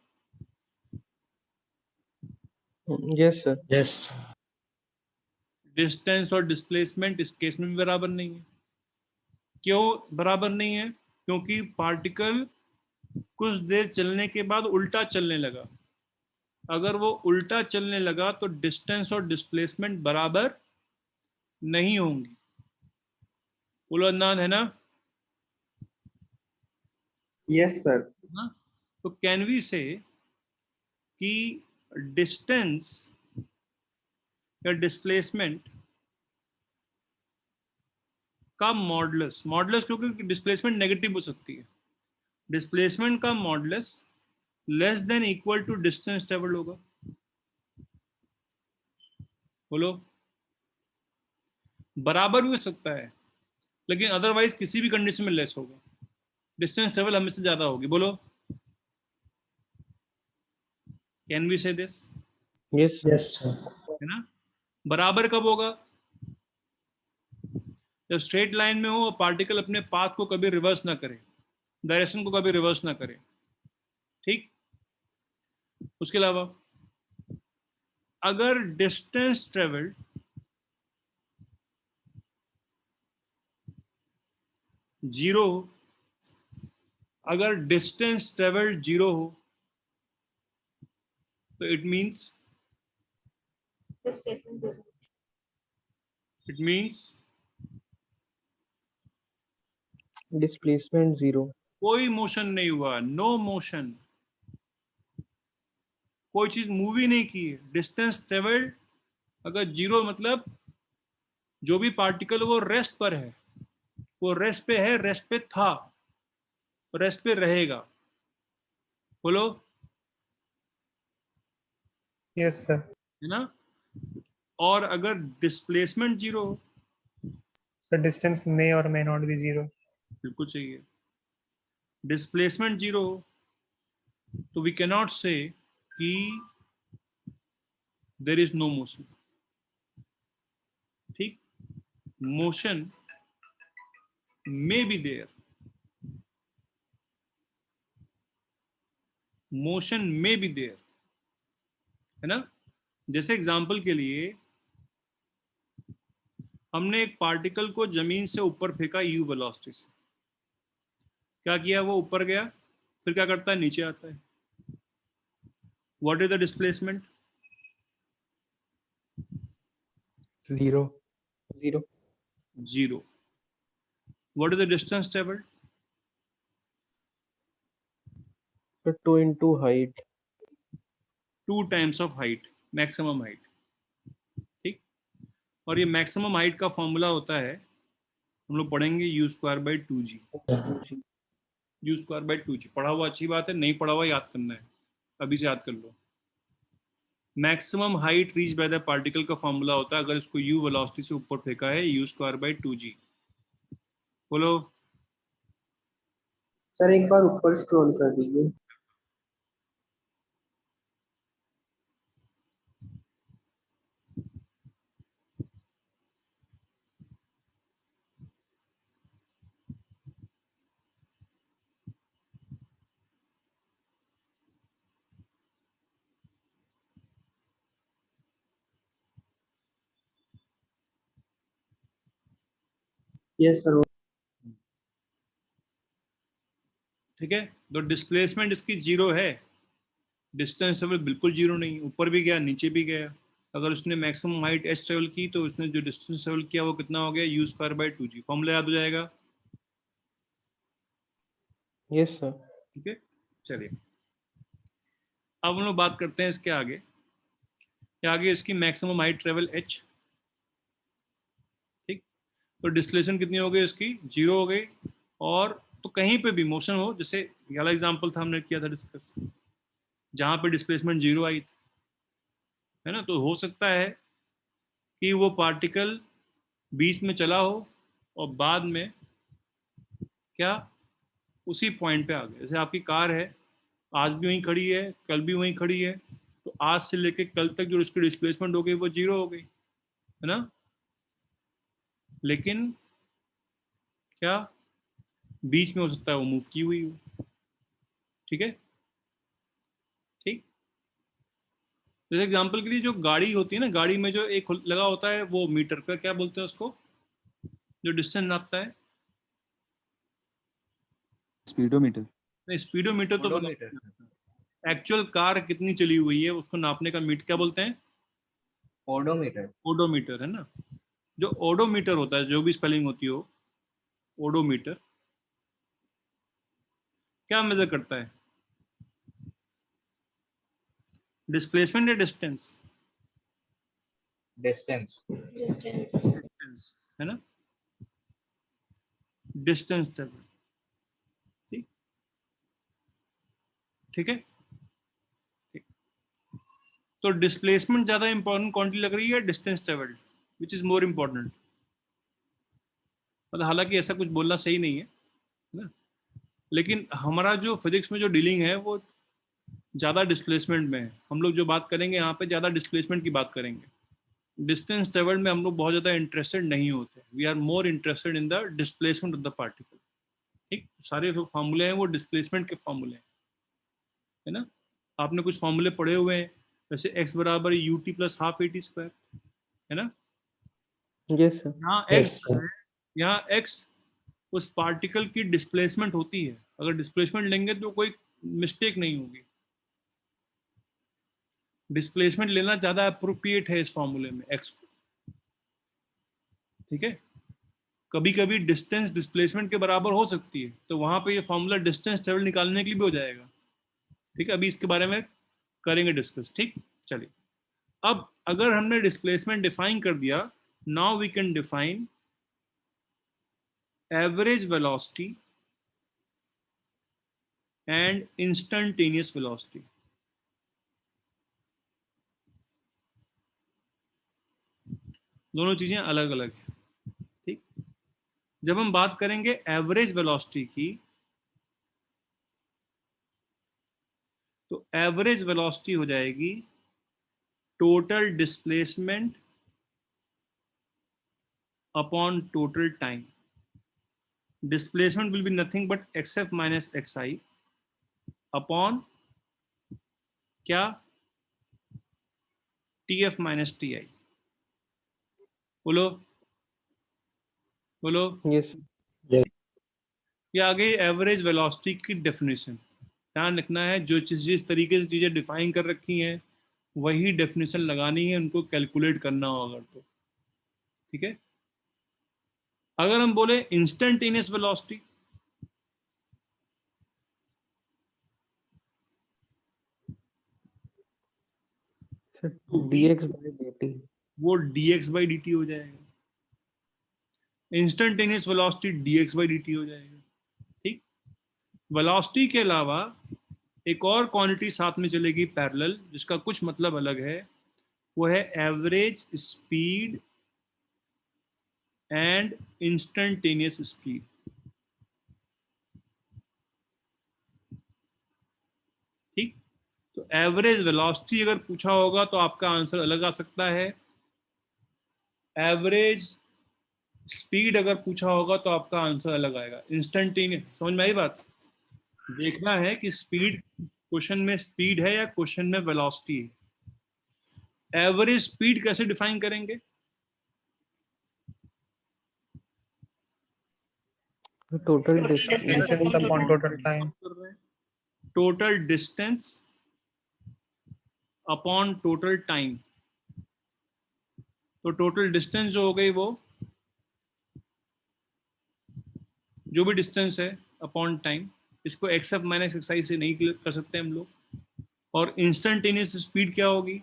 Yes, sir. Yes. डिस्टेंस और डिस्प्लेसमेंट इस केस में भी बराबर नहीं है। क्यों बराबर नहीं है? क्योंकि पार्टिकल कुछ देर चलने के बाद उल्टा चलने लगा। अगर वो उल्टा चलने लगा तो डिस्टेंस और डिस्प्लेसमेंट बराबर नहीं होंगी। बोलो अदनान, है ना? Yes, sir. हाँ? तो कैन वी से कि डिस्टेंस या डिस्प्लेसमेंट का मॉडुलस, मॉडुलस क्योंकि डिस्प्लेसमेंट नेगेटिव हो सकती है, डिस्प्लेसमेंट का modulus less than equal to distance travelled होगा। बोलो, बराबर भी हो सकता है लेकिन अदरवाइज किसी भी कंडीशन में लेस होगा, डिस्टेंस ट्रेवल हमेशा ज्यादा होगी। बोलो, कैन वी से this? Yes, sir. Yes, sir. है ना? बराबर कब होगा? जब स्ट्रेट लाइन में हो और पार्टिकल अपने पाथ को कभी रिवर्स ना करे, डायरेक्शन को कभी रिवर्स ना करे। ठीक? उसके अलावा अगर डिस्टेंस ट्रेवल्ड जीरो हो, अगर डिस्टेंस ट्रेवल्ड जीरो हो तो it means Displacement zero. Displacement 0. कोई मोशन नहीं हुआ, नो मोशन, कोई चीज मूव ही नहीं की है। डिस्टेंस ट्रेवल्ड अगर जीरो मतलब जो भी पार्टिकल वो रेस्ट पर है, वो रेस्ट पे है, रेस्ट पे था, रेस्ट पे रहेगा। बोलो, Yes, sir. है ना? और अगर डिस्प्लेसमेंट जीरो हो, So distance may or may not be zero. बिल्कुल चाहिए, डिस्प्लेसमेंट जीरो हो तो वी कैन नॉट से कि देयर इज नो मोशन। ठीक? Motion may be there, motion may be there, है ना? जैसे एग्जांपल के लिए हमने एक पार्टिकल को जमीन से ऊपर फेंका यू वेलोसिटी से, क्या किया? वो ऊपर गया, फिर क्या करता है? नीचे आता है। What is the displacement? 0. 0. Zero. What is the distance travelled? So 2 into height. 2 times of height, maximum height. ठीक? और ये मैक्सिमम हाइट का फॉर्मूला होता है, हम लोग पढ़ेंगे you square by 2g। You square by 2g पढ़ा हुआ अच्छी बात है, नहीं पढ़ा हुआ याद करना है, अभी से याद कर लो। Maximum height reach by the particle का फॉर्मूला होता है, अगर इसको यू वेलोसिटी से ऊपर फेंका है, यू स्क्वायर बाई 2g। बोलो, सर एक बार ऊपर स्क्रॉल कर दीजिए। Yes sir. ठीक है? तो डिस्प्लेसमेंट इसकी जीरो है, डिस्टेंस ट्रेवल बिल्कुल जीरो नहीं, ऊपर भी गया नीचे भी गया। अगर उसने मैक्सिमम हाइट एच ट्रेवल की तो उसने जो डिस्टेंस ट्रेवल किया वो कितना हो गया? You square by 2g। Formula याद हो जाएगा। Yes, sir. ठीक है, चलिए अब हम लोग बात करते हैं इसके आगे। आगे इसकी मैक्सिमम हाइट ट्रेवल h। ठीक? तो डिस्प्लेसमेंट कितनी हो गई? इसकी जीरो हो गई। और तो कहीं पे भी मोशन हो, जैसे ये वाला एग्जांपल था हमने किया था डिस्कस, जहां पे डिस्प्लेसमेंट जीरो आई, है ना? तो हो सकता है कि वो पार्टिकल बीच में चला हो और बाद में क्या उसी पॉइंट पे आ गया। जैसे आपकी कार है, आज भी वहीं खड़ी है, कल भी वहीं खड़ी है, तो आज से लेके कल तक जो उसकी डिस्प्लेसमेंट हो गई वो जीरो हो गई, है ना? लेकिन क्या बीच में हो सकता है वो मूव की हुई हो। ठीक है? ठीक? जैसे एग्जांपल के लिए जो गाड़ी होती है ना, गाड़ी में जो एक लगा होता है वो मीटर का, क्या बोलते हैं उसको, जो डिस्टेंस नापता है? स्पीडोमीटर। नहीं, स्पीडोमीटर तो ओडोमीटर। एक्चुअल कार कितनी चली हुई है उसको नापने का मीटर क्या बोलते हैं? ओडोमीटर। ओडोमीटर, है ना। जो ओडोमीटर होता है, जो भी स्पेलिंग होती हो, ओडोमीटर क्या मेजर करता है? डिस्प्लेसमेंट या डिस्टेंस? डिस्टेंस। Distance. डिस्टेंस, है ना, डिस्टेंस ट्रेवल। ठीक, ठीक है, ठीक। तो डिस्प्लेसमेंट ज्यादा इंपॉर्टेंट क्वांटिटी लग रही है, distance travelled, which is more important? मतलब हालांकि ऐसा कुछ बोलना सही नहीं है ना, लेकिन हमारा जो फिजिक्स में जो डीलिंग है वो ज़्यादा डिस्प्लेसमेंट में है। हम लोग जो बात करेंगे यहाँ पे ज़्यादा डिस्प्लेसमेंट की बात करेंगे। डिस्टेंस ट्रेवल्ड में हम लोग बहुत ज़्यादा इंटरेस्टेड नहीं होते। We are more interested in the displacement of the particle. ठीक, सारे जो फॉर्मूले हैं वो डिस्प्लेसमेंट के फॉर्मूले हैं, है ना। आपने कुछ फॉर्मूले पढ़े हुए हैं, जैसे x बराबर ut plus half AT square, है ना। Yes, sir. यहाँ x है, यहाँ x उस पार्टिकल की डिस्प्लेसमेंट होती है। अगर डिस्प्लेसमेंट लेंगे तो कोई मिस्टेक नहीं होगी। डिस्प्लेसमेंट लेना ज्यादा अप्रोप्रिएट है इस फॉर्मूले में x को। ठीक है, कभी कभी डिस्टेंस डिस्प्लेसमेंट के बराबर हो सकती है, तो वहां पे ये फॉर्मूला डिस्टेंस ट्रेवल निकालने के लिए भी हो जाएगा। ठीक है, अभी इसके बारे में करेंगे डिस्कस। ठीक, चलिए। अब अगर हमने डिस्प्लेसमेंट डिफाइन कर दिया, now we can define average velocity and instantaneous velocity. दोनों चीजें अलग अलग हैं। ठीक, जब हम बात करेंगे एवरेज वेलोसिटी की, तो एवरेज वेलोसिटी हो जाएगी total displacement upon total time. Displacement will be nothing but xf minus xi upon क्या, tf माइनस ti। बोलो बोलो। Yes. ये आ गई एवरेज वेलोसिटी की डेफिनेशन। ध्यान रखना है, जो जिस तरीके से चीजें डिफाइन कर रखी हैं वही डेफिनेशन लगानी है, उनको कैलकुलेट करना हो अगर तो। ठीक है, अगर हम बोले इंस्टेंटेनियस वेलोसिटी, Sir, तो dx by dt. वो dx by dt हो जाएगा। Instantaneous velocity dx by dt हो जाएगा। ठीक, वेलोसिटी के अलावा एक और क्वांटिटी साथ में चलेगी पैरेलल, जिसका कुछ मतलब अलग है, वो है average speed and instantaneous speed. ठीक, तो एवरेज वेलोसिटी अगर पूछा होगा तो आपका आंसर अलग आ सकता है। एवरेज स्पीड अगर पूछा होगा तो आपका आंसर अलग आएगा। इंस्टेंटेनियस, समझ में आई बात? देखना है कि स्पीड क्वेश्चन में स्पीड है या क्वेश्चन में वेलोसिटी है। एवरेज स्पीड कैसे डिफाइन करेंगे? The total Distance Distance upon total time. Total distance upon total time. तो टोटल डिस्टेंस जो हो गई वो जो भी डिस्टेंस है अपॉन टाइम, इसको xf माइनस xi से नहीं कर सकते हम लोग। और इंस्टेंटेनियस स्पीड क्या होगी?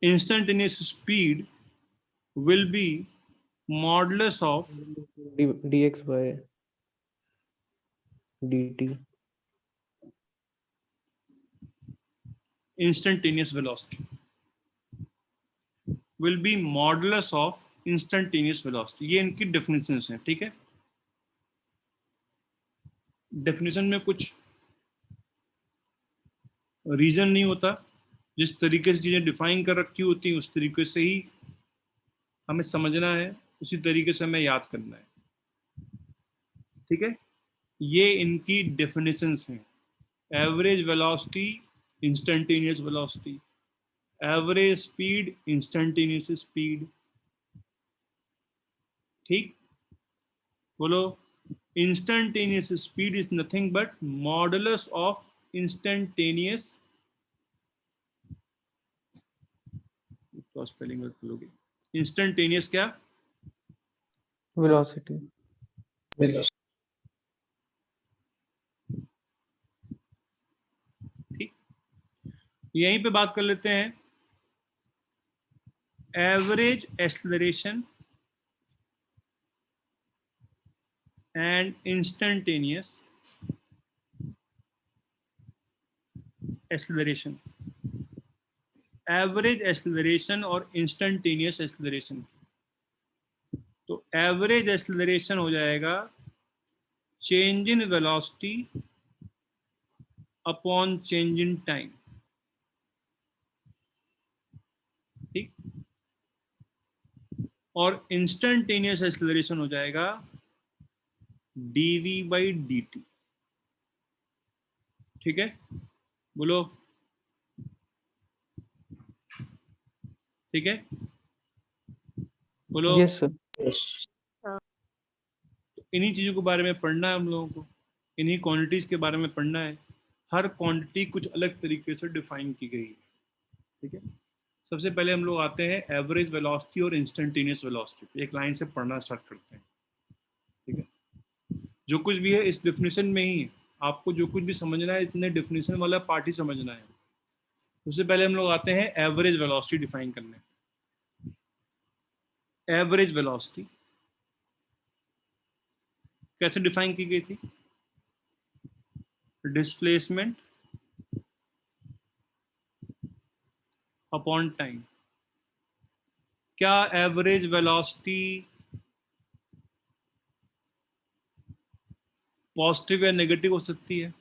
Instantaneous speed will be modulus of dx by dt. instantaneous velocity will be modulus of instantaneous velocity। ये इनकी डेफिनेशंस हैं। ठीक है, डेफिनेशन में कुछ रीजन नहीं होता, जिस तरीके से चीजें डिफाइन कर रखी होती हैं उस तरीके से ही हमें समझना है उसी तरीके से हमें याद करना है, ठीक है। ये इनकी डेफिनेशंस हैं। Average velocity, instantaneous velocity, average speed, instantaneous speed, ठीक। बोलो, instantaneous speed is nothing but modulus of instantaneous, तो स्पेलिंग गलत बोलोगे, इंस्टेंटेनियस क्या? velocity. ठीक, यहीं पे बात कर लेते हैं average acceleration and instantaneous acceleration, average acceleration और इंस्टेंटेनियस एक्सेलरेशन। तो एवरेज एक्सेलरेशन हो जाएगा change in velocity upon change in time, ठीक। और इंस्टेंटेनियस एक्सेलरेशन हो जाएगा dv बाई dt, ठीक है। बोलो, ठीक है, बोलो। Yes, sir. इन्हीं चीजों के बारे में पढ़ना है हम लोगों को, इन्हीं क्वांटिटीज के बारे में पढ़ना है। हर क्वांटिटी कुछ अलग तरीके से डिफाइन की गई है, ठीक है। सबसे पहले हम लोग आते हैं एवरेज वेलोसिटी और इंस्टेंटेनियस वेलोसिटी, एक लाइन से पढ़ना स्टार्ट करते हैं, ठीक है। जो कुछ भी है इस डेफिनेशन में ही है, आपको जो कुछ भी समझना है इतने डेफिनेशन वाला पार्ट ही समझना है। सबसे पहले हम लोग आते हैं एवरेज वेलोसिटी डिफाइन करने। एवरेज वेलोसिटी कैसे डिफाइन की गई थी? Displacement upon time. क्या एवरेज वेलोसिटी पॉजिटिव या नेगेटिव हो सकती है?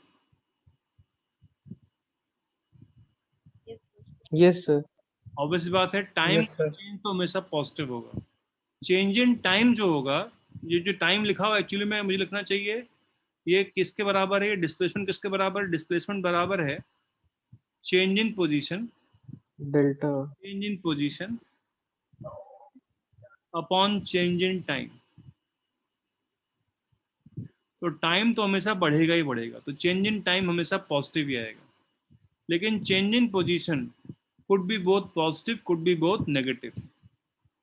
Yes, sir. Yes, sir. Obvious बात है, टाइम Yes, sir. चेंज तो हमेशा पॉजिटिव होगा। चेंज इन टाइम जो होगा, ये जो टाइम लिखा हुआ एक्चुअली में मुझे लिखना चाहिए ये किसके बराबर है? डिस्प्लेसमेंट किसके बराबर है? डिस्प्लेसमेंट बराबर है change in position, Delta. Change in position upon change in time. तो टाइम तो हमेशा बढ़ेगा ही बढ़ेगा, तो चेंज इन टाइम हमेशा पॉजिटिव ही आएगा। लेकिन change in position could be both positive, could be both negative,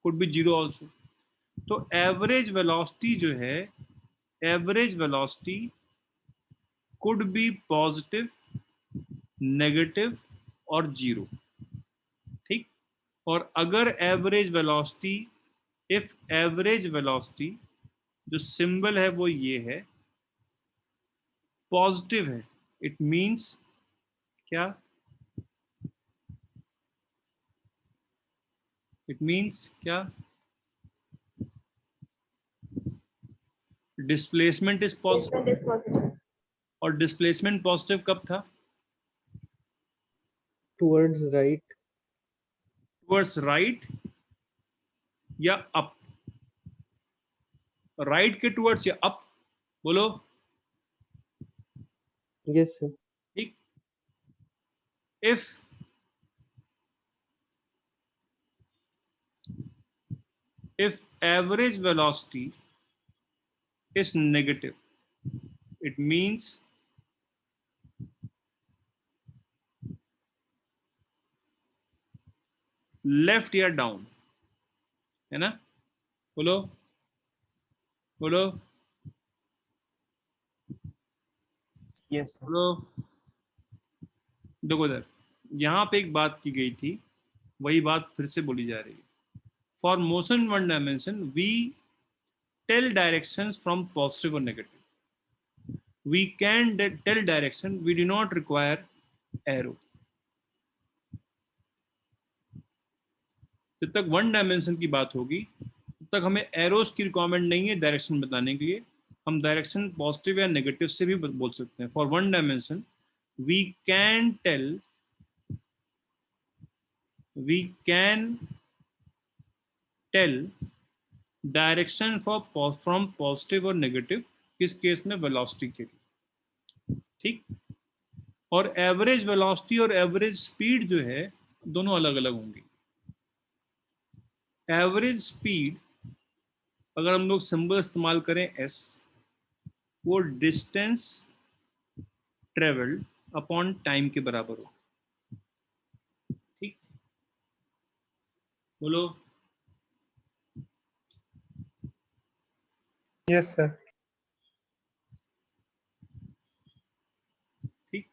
could be zero also. तो एवरेज वेलोसिटी जो है, average velocity could be positive, negative और जीरो, ठीक। और अगर average velocity, if average velocity जो सिंबल है वो ये है, पॉजिटिव है, इट मींस क्या? इट मींस क्या? Displacement is positive. Placement is positive. और डिस्प्लेसमेंट पॉजिटिव कब था? Towards right. टुवर्ड्स राइट या अप? राइट के टुवर्ड्स या अप? बोलो, Yes, sir. ठीक। if average velocity is negative, it means left या डाउन, है ना? बोलो, बोलो, Yes, sir. बोलो। देखो इधर, यहाँ पे एक बात की गई थी, वही बात फिर से बोली जा रही है। For motion one dimension we tell directions from positive और negative. We can tell direction, we do not require arrow. जब तक वन डायमेंशन की बात होगी तब तक हमें एरोस की रिक्वायरमेंट नहीं है डायरेक्शन बताने के लिए। हम डायरेक्शन पॉजिटिव या नेगेटिव से भी बोल सकते हैं। For one dimension we can tell, we can tell direction for from positive और नेगेटिव, किस केस में? वेलोसिटी के लिए, ठीक। और एवरेज वेलोसिटी और एवरेज स्पीड जो है दोनों अलग अलग होंगी। एवरेज स्पीड अगर हम लोग सिंबल इस्तेमाल करें s, वो डिस्टेंस ट्रेवल्ड अपॉन टाइम के बराबर हो, ठीक। बोलो। Yes, sir. ठीक।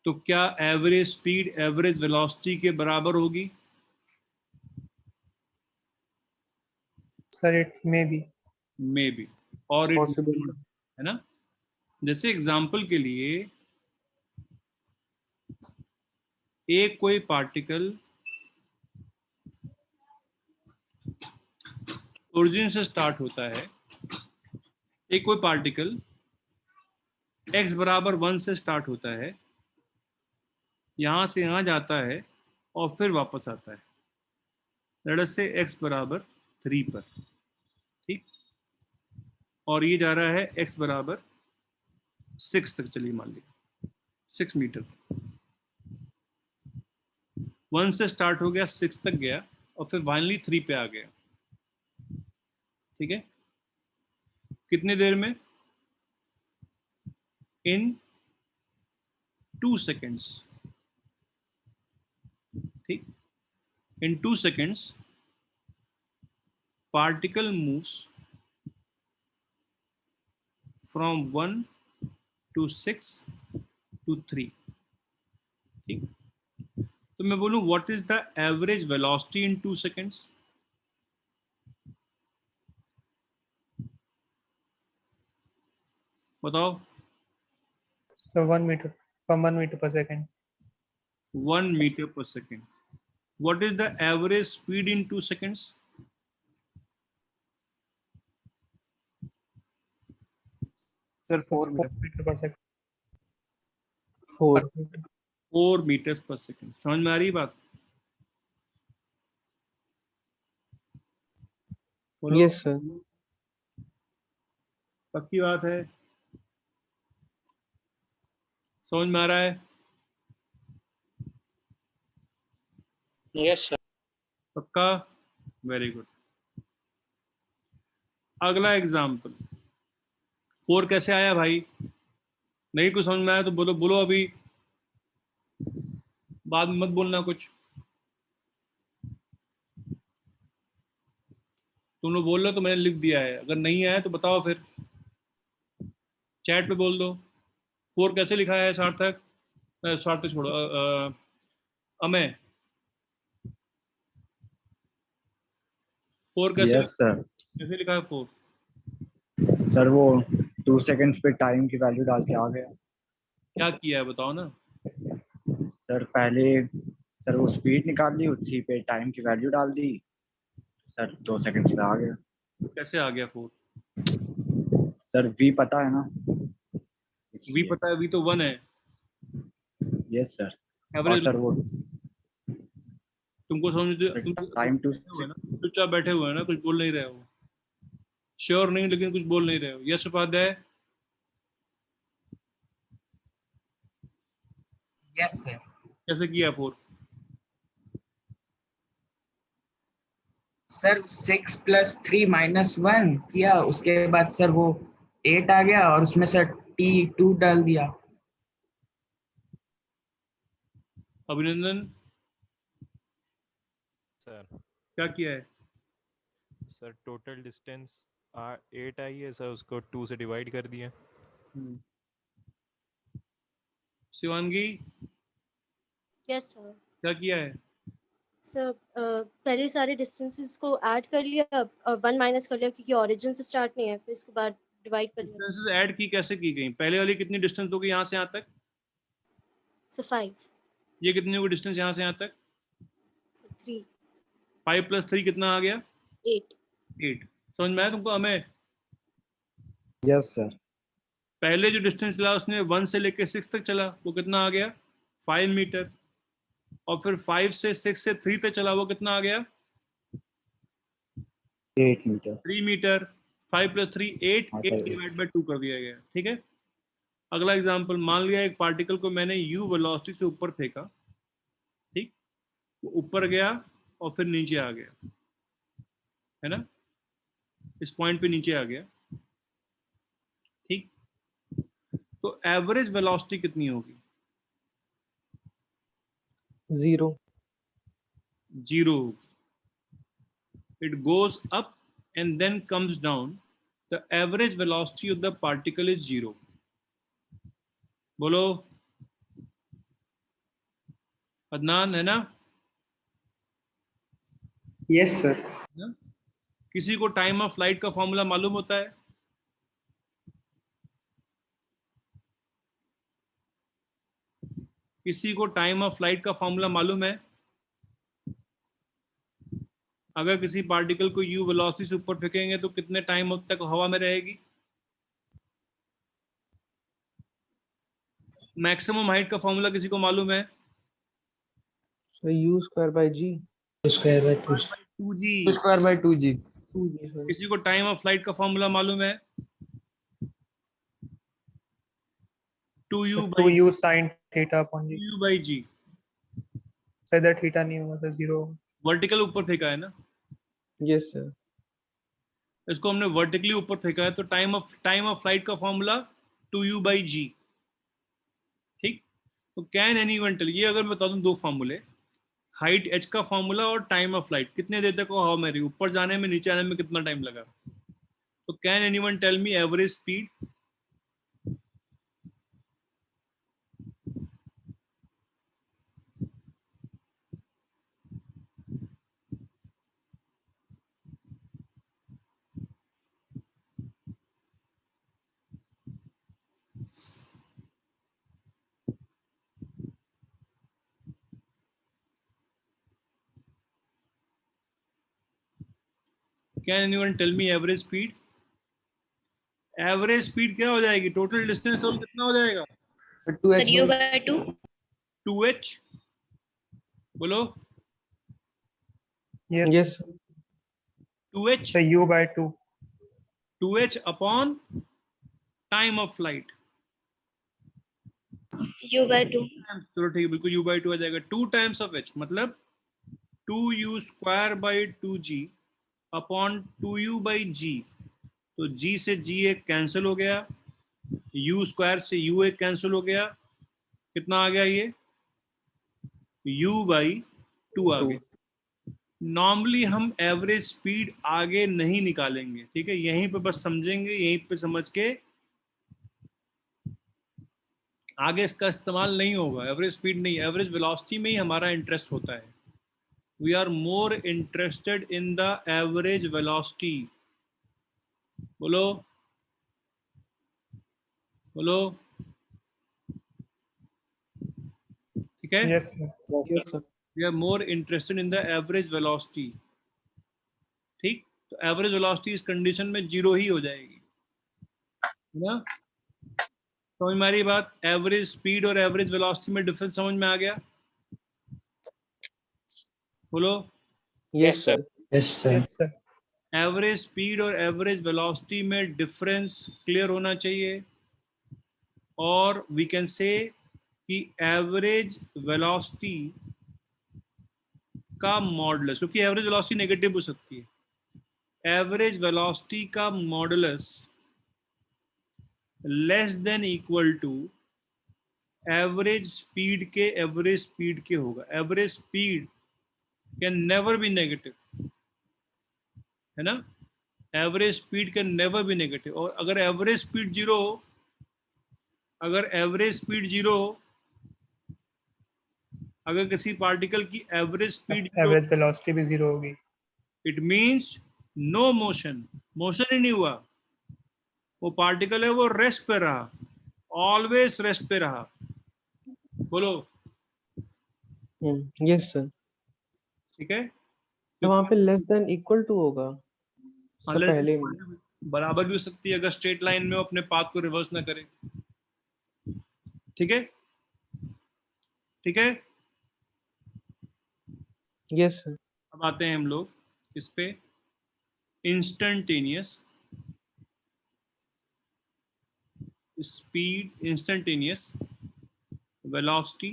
तो क्या एवरेज स्पीड एवरेज वेलोसिटी के बराबर होगी? Sir, it may be. May be, और इट, Possible. है ना। जैसे एग्जांपल के लिए एक कोई पार्टिकल ओरिजिन से स्टार्ट होता है, एक कोई पार्टिकल x बराबर 1 से स्टार्ट होता है, यहां से यहां जाता है और फिर वापस आता है, लेट्स से x बराबर 3 पर, ठीक। और ये जा रहा है x बराबर 6 तक, चलिए मान लीजिए 6 मीटर, 1 से स्टार्ट हो गया, 6 तक गया और फिर फाइनली 3 पे आ गया, ठीक है। कितने देर में? इन 2 सेकेंड्स, ठीक। इन 2 seconds particle moves from 1 to 6 to 3, ठीक। तो मैं बोलूं what is the average velocity in 2 seconds? बताओ। So 1 meter from 1 meter per second. 1 meter per second. What is the average speed in 2 seconds? Sir, 4 4 meter. meter per second. 4. 4 meters per second. समझ में आ रही बात? बोलो। Yes, sir. पक्की बात है? समझ में आ रहा है? Yes sir. पक्का? Very good. अगला एग्जाम्पल, 4 कैसे आया भाई? नहीं कुछ समझ में आया तो बोलो, बोलो अभी, बाद में मत बोलना कुछ। तुम लोग बोल रहे हो तो मैंने लिख दिया है, अगर नहीं आया तो बताओ फिर, चैट पे बोल दो। 4 कैसे लिखा है सार्थक? सार्थक छोड़ो, अमय, 4 कैसे यस सर। कैसे लिखा है 4? सर वो 2 सेकंड्स पे टाइम की वैल्यू डाल के आ गया। क्या किया है बताओ ना। सर पहले सर वो स्पीड निकाल ली, उसी पे टाइम की वैल्यू डाल दी, सर 2 सेकंड्स पे आ गया। कैसे आ गया 4? सर वी पता है ना, वी पता है, वी तो 1 है। Yes sir. और एवरेज सर वो तुमको समझ, तुम टाइम टू चुपचाप बैठे हुए हैं ना, कुछ बोल नहीं रहे हो। श्योर नहीं, लेकिन कुछ बोल नहीं रहे हो। यस उपाध्याय? Yes, sir. कैसे किया 4? सर 6 + 3 - 1 किया, उसके बाद सर वो 8 आ गया और उसमें सर T2 डाल दिया। अभिनंदन सर क्या किया है? सर टोटल डिस्टेंस 8 आई है सर, उसको 2 से डिवाइड कर दिया। Shivangi yes sir. क्या किया है? सर पहले सारे डिस्टेंसेस को ऐड कर लिया, 1 माइनस कर लिया क्योंकि ओरिजिन से स्टार्ट नहीं है, फिर इसके बाद डिवाइड कर लिया। डिस्टेंसेस ऐड की कैसे की गई? पहले वाली कितनी डिस्टेंस होगी यहाँ से यहाँ तक? सर 5, ये कितनी होगी डिस्टेंस यहाँ से यहाँ तक? सर 3, 5 + 3 कितना आ गया? 8। 8। समझ में आया तुमको हमें? Yes sir. पहले जो डिस्टेंस चला उसने 1 से लेके 6 तक चला, वो कितना आ गया? 5 मीटर। और फिर 5 से 6 से 3 तक चला, वो कितना आ गया? 8 मीटर। 3 मीटर। 5 + 3 8, हाँ, 8 सर। डिवाइड बाय 2 कर दिया गया। ठीक है। अगला एग्जांपल, मान लिया एक पार्टिकल को मैंने u वेलोसिटी से ऊपर फेंका, ठीक, वो ऊपर गया और फिर नीचे आ गया, है ना, इस पॉइंट पे नीचे आ गया, ठीक। तो एवरेज वेलोसिटी कितनी होगी? 0. 0। It goes up and then comes down. The average velocity of the particle is 0. बोलो अदनान, है ना? Yes sir. ना? किसी को टाइम ऑफ फ्लाइट का फॉर्मूला मालूम होता है? किसी को टाइम ऑफ फ्लाइट का फॉर्मूला मालूम है? अगर किसी पार्टिकल को u वेलोसिटी से ऊपर फेंकेंगे तो कितने टाइम तक हवा में रहेगी? मैक्सिमम हाइट का फॉर्मूला किसी को मालूम है? So u²/g. Square by 2 2g। u²/2g. 2g, sorry. किसी को टाइम ऑफ फ्लाइट का फॉर्मूला मालूम है? 2u 2u sin theta upon g। 2u/g। Sir इधर थीटा नहीं होगा सर, 0 होगा। वर्टिकल ऊपर फेंका है ना, Yes, sir. इसको हमने वर्टिकली ऊपर फेंका है, तो टाइम ऑफ फ्लाइट का फॉर्मूला 2u/g। ठीक। तो कैन एनीवन टेल, ये अगर मैं बता दूं दो फॉर्मूले, हाइट h का फॉर्मूला और टाइम ऑफ फ्लाइट, कितने देर तक वो हवा में रही, ऊपर जाने में नीचे आने में कितना टाइम लगा। तो can anyone tell me average speed? Can anyone tell me average speed? Average speed क्या हो जाएगी? टोटल डिस्टेंस और कितना हो जाएगा? 2h u/2। 2h। बोलो yes Yes, sir. 2h। Sir u/2। 2h upon time of flight. u/2। चलो ठीक है, बिल्कुल u/2 आ जाएगा। 2 टाइम्स ऑफ h मतलब 2u²/2g अपॉन 2u/g। तो g से g एक कैंसिल हो गया, u² से u एक कैंसिल हो गया, कितना आ गया ये? u/2 आ गया। नॉर्मली हम एवरेज स्पीड आगे नहीं निकालेंगे, ठीक है, यहीं पे बस समझेंगे, यहीं पे समझ के आगे इसका इस्तेमाल नहीं होगा। एवरेज स्पीड नहीं, एवरेज वेलोसिटी में ही हमारा इंटरेस्ट होता है। We are more interested in the average velocity. बोलो बोलो, ठीक है। Yes sir. Yes, sir. We are more interested in the average velocity, ठीक। तो एवरेज वेलोसिटी इस कंडीशन में 0 ही हो जाएगी, है ना। समझ में आ रही बात? एवरेज स्पीड और एवरेज वेलोसिटी में डिफरेंस समझ में आ गया? बोलो। Yes, sir. Yes sir. Yes sir. Average speed और एवरेज वेलोसिटी में डिफरेंस क्लियर होना चाहिए। और वी कैन से कि एवरेज वेलोसिटी का मॉडुलस, क्योंकि एवरेज वेलोसिटी नेगेटिव हो सकती है, एवरेज वेलोसिटी का modulus less than equal to average speed के होगा। Average speed can never be negative, है ना। Average speed can never be negative. और अगर एवरेज स्पीड 0 हो, अगर किसी पार्टिकल की एवरेज स्पीड एवरेज वेलोसिटी भी 0 होगी। It means no motion, motion ही नहीं हुआ, वो पार्टिकल है वो रेस्ट पे रहा, ऑलवेज रेस्ट पे रहा। बोलो। Yes, sir. ठीक है। तो वहाँ पे लेस देन इक्वल टू होगा सब पहले में। बराबर भी हो सकती है अगर स्ट्रेट लाइन में वो अपने पाथ को रिवर्स ना करे। ठीक है, ठीक है। Yes, sir. अब आते हैं हम लोग इस पे, instantaneous speed, instantaneous velocity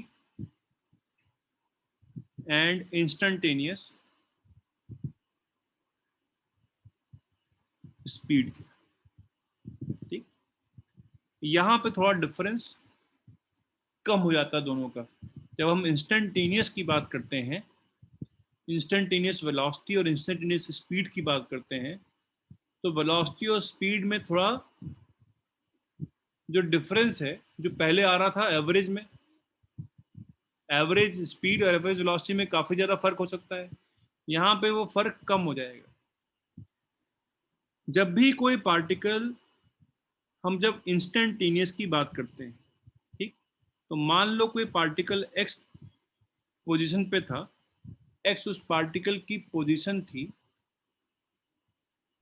and instantaneous speed के, ठीक। यहां पे थोड़ा डिफरेंस कम हो जाता है दोनों का। जब हम इंस्टेंटेनियस की बात करते हैं, इंस्टेंटेनियस वेलोसिटी और इंस्टेंटेनियस स्पीड की बात करते हैं, तो वेलोसिटी और स्पीड में थोड़ा जो डिफरेंस है, जो पहले आ रहा था एवरेज में, एवरेज स्पीड और एवरेज वेलोसिटी में काफी ज्यादा फर्क हो सकता है, यहाँ पे वो फर्क कम हो जाएगा। जब भी कोई पार्टिकल, हम जब इंस्टेंटेनियस की बात करते हैं, ठीक, तो मान लो कोई पार्टिकल एक्स पोजीशन पे था, एक्स उस पार्टिकल की पोजीशन थी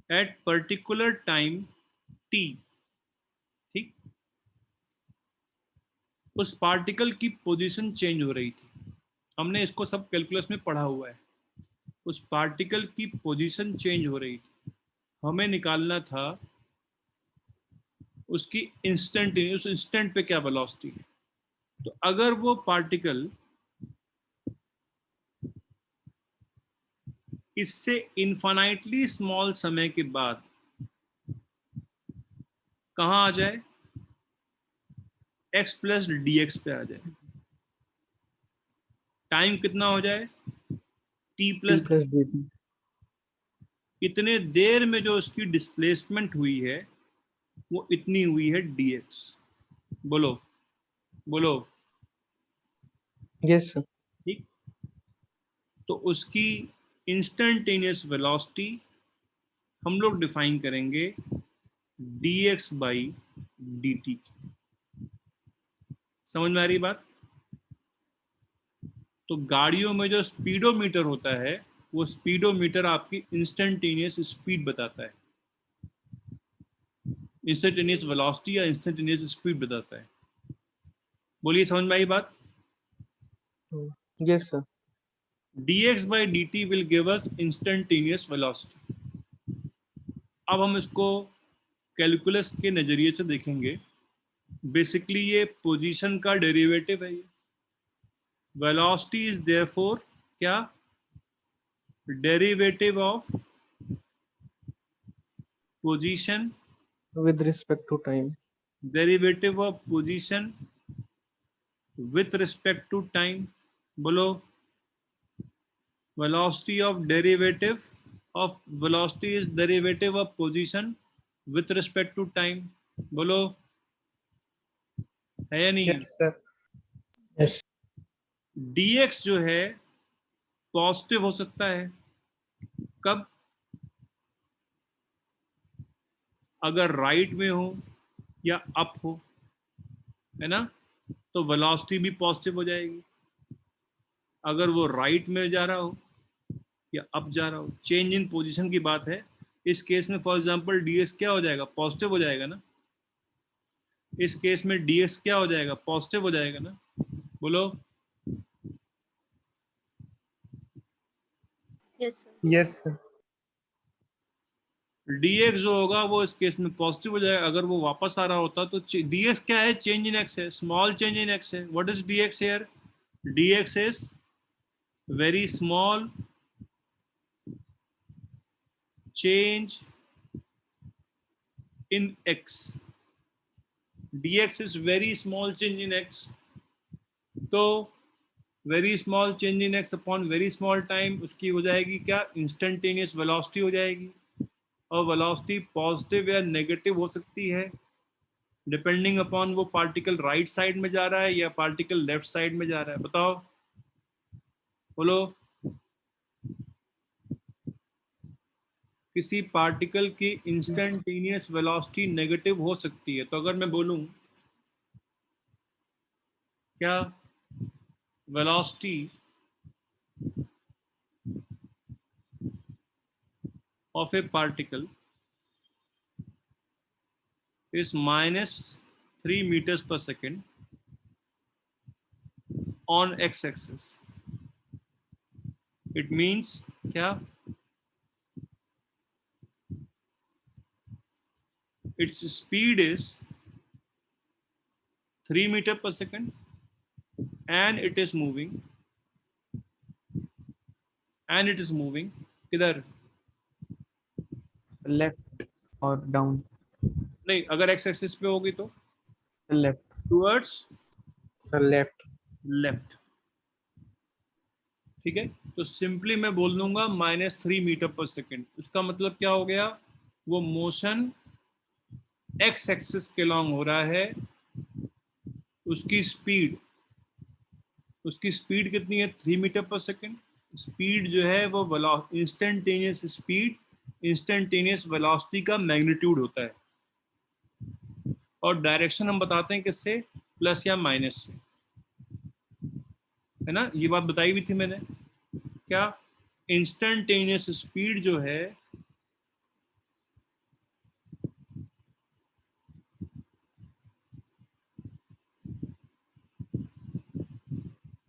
एट पर्टिकुलर टाइम टी, ठीक। उस पार्टिकल की पोजीशन चेंज हो रही थी, हमने इसको सब कैलकुलस में पढ़ा हुआ है। उस पार्टिकल की पोजीशन चेंज हो रही थी, हमें निकालना था उसकी इंस्टेंटेनियस, उस इंस्टेंट पे क्या वेलोसिटी है। तो अगर वो पार्टिकल इससे इनफाइनाइटली स्मॉल समय के बाद कहां आ जाए, x प्लस डी एक्स पे आ जाए, टाइम कितना हो जाए, t प्लस dt। इतने देर में जो उसकी डिस्प्लेसमेंट हुई है वो इतनी हुई है dx। बोलो बोलो, यस सर। ठीक। तो उसकी इंस्टेंटेनियस वेलोसिटी हम लोग डिफाइन करेंगे dx बाई dt। समझ में आ रही बात? तो गाड़ियों में जो स्पीडोमीटर होता है, वो स्पीडोमीटर आपकी इंस्टेंटेनियस स्पीड बताता है, इंस्टेंटेनियस वेलोसिटी या इंस्टेंटेनियस स्पीड बताता है। बोलिए, समझ में आई बात? Yes sir. dx by dt will give us instantaneous velocity। अब हम इसको कैलकुलस के नजरिए से देखेंगे। बेसिकली ये पोजीशन का डेरिवेटिव है। वेलोसिटी इज देयरफॉर क्या, derivative of position with respect to time. Derivative of position with respect to time. बोलो, velocity of derivative of velocity is derivative of position with respect to time। बोलो, है या नहीं? Yes sir. Yes. dx जो है positive हो सकता है, कब? अगर राइट में हो या अप हो, है ना, तो वेलोसिटी भी पॉजिटिव हो जाएगी। अगर वो राइट में जा रहा हो या अप जा रहा हो, चेंज इन पोजीशन की बात है। इस केस में फॉर एग्जांपल dx क्या हो जाएगा, पॉजिटिव हो जाएगा ना। इस केस में dx क्या हो जाएगा, पॉजिटिव हो जाएगा ना। बोलो, yes sir. Yes sir. dx जो होगा वो इस केस में पॉजिटिव हो जाएगा। अगर वो वापस आ रहा होता तो dx क्या है, चेंज इन x है, स्मॉल चेंज इन x है। What is dx here? dx is very small change in x। dx is very small change in x। तो very small change in x upon very small time, उसकी हो जाएगी क्या, instantaneous velocity हो जाएगी। और velocity positive या negative हो सकती है डिपेंडिंग अपॉन वो पार्टिकल राइट साइड में जा रहा है या पार्टिकल लेफ्ट साइड में जा रहा है। बताओ, बोलो। किसी पार्टिकल की इंस्टेंटेनियस वेलोसिटी नेगेटिव हो सकती है। तो अगर मैं बोलूं क्या, velocity of A particle is -3 meters per second on x axis, it means क्या, its speed is 3 meter per second and it is moving किधर? लेफ्ट और डाउन, नहीं, अगर एक्स एक्सिस पे होगी तो left towards sir left. Left. ठीक है, तो सिंपली मैं बोल दूंगा -3 मीटर पर सेकेंड। उसका मतलब क्या हो गया? वो मोशन एक्स एक्सिस के लॉन्ग हो रहा है। उसकी स्पीड कितनी है? 3 मीटर पर सेकेंड। स्पीड जो है वो इंस्टेंटेनियस स्पीड, इंस्टेंटेनियस वेलोसिटी का मैग्नीट्यूड होता है। और डायरेक्शन हम बताते हैं किससे? प्लस या माइनस से, है ना? ये बात बताई भी थी मैंने। क्या? इंस्टेंटेनियस स्पीड जो है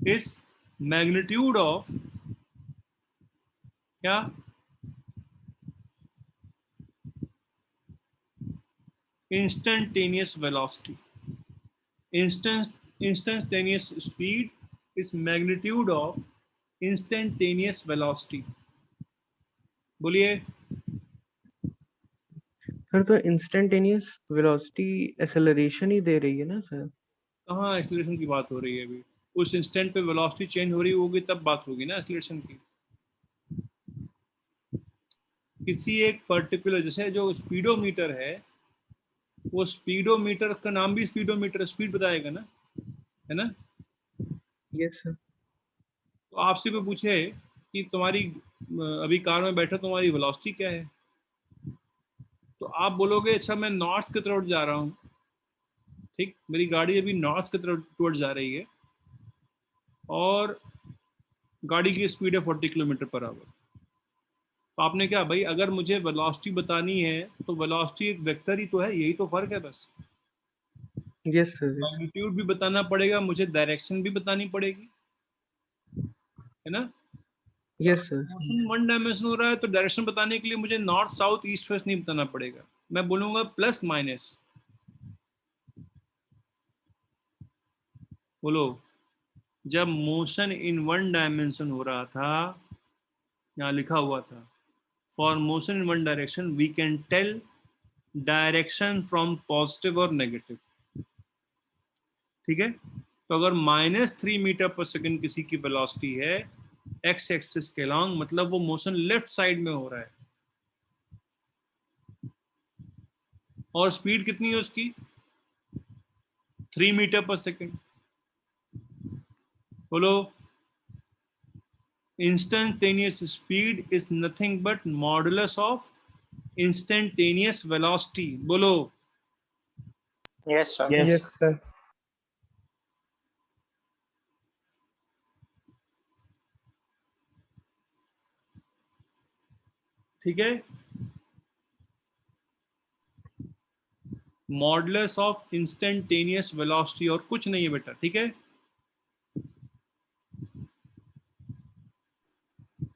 इस मैग्नीट्यूड ऑफ क्या? Instantaneous velocity. इंस्टेंटेनियस स्पीड इस मैग्नीट्यूड ऑफ इंस्टेंटेनियस वेलोसिटी। बोलिए। सर तो इंस्टेंटेनियस वेलोसिटी एक्सेलरेशन ही दे रही है ना सर? कहाँ एक्सीलरेशन की बात हो रही है अभी? उस इंस्टेंट पे वेलोसिटी चेंज हो रही होगी तब बात होगी ना एक्सीलरेशन की। किसी एक पर्टिकुलर, जैसे जो स्पीडोमीटर है, वो स्पीडोमीटर का नाम भी स्पीडोमीटर, स्पीड बताएगा ना, है ना? Yes sir. तो आपसे कोई पूछे कि तुम्हारी अभी कार में बैठा, तुम्हारी वेलोसिटी क्या है, तो आप बोलोगे अच्छा मैं नॉर्थ की तरफ जा रहा हूँ। ठीक, मेरी गाड़ी अभी नॉर्थ की तरफ टुवर्ड्स जा रही है और गाड़ी की स्पीड है 40 किलोमीटर पर आवर। तो आपने क्या भाई, अगर मुझे वेलोसिटी बतानी है तो वेलोसिटी एक वेक्टर ही तो है, यही तो फर्क है बस। Yes sir. मैग्नीट्यूड भी बताना पड़ेगा मुझे, डायरेक्शन भी बतानी पड़ेगी, है ना? Yes sir. मोशन 1 डायमेंशन हो रहा है तो डायरेक्शन बताने के लिए मुझे नॉर्थ साउथ ईस्ट वेस्ट नहीं बताना पड़ेगा। मैं बोलूंगा प्लस माइनस। बोलो। जब मोशन इन 1 डायमेंशन हो रहा था, यहाँ लिखा हुआ था for motion in 1 direction we can tell direction from positive और नेगेटिव। ठीक है, तो अगर -3 मीटर पर सेकंड किसी की वेलोसिटी है एक्स एक्सिस के लॉन्ग, मतलब वो मोशन लेफ्ट साइड में हो रहा है। और स्पीड कितनी है उसकी? 3 मीटर पर सेकंड। बोलो। Instantaneous speed is nothing but modulus of instantaneous velocity. बोलो। Yes sir. Yes sir. ठीक है, मॉडुलस ऑफ इंस्टेंटेनियस वेलोसिटी और कुछ नहीं है बेटा। ठीक है,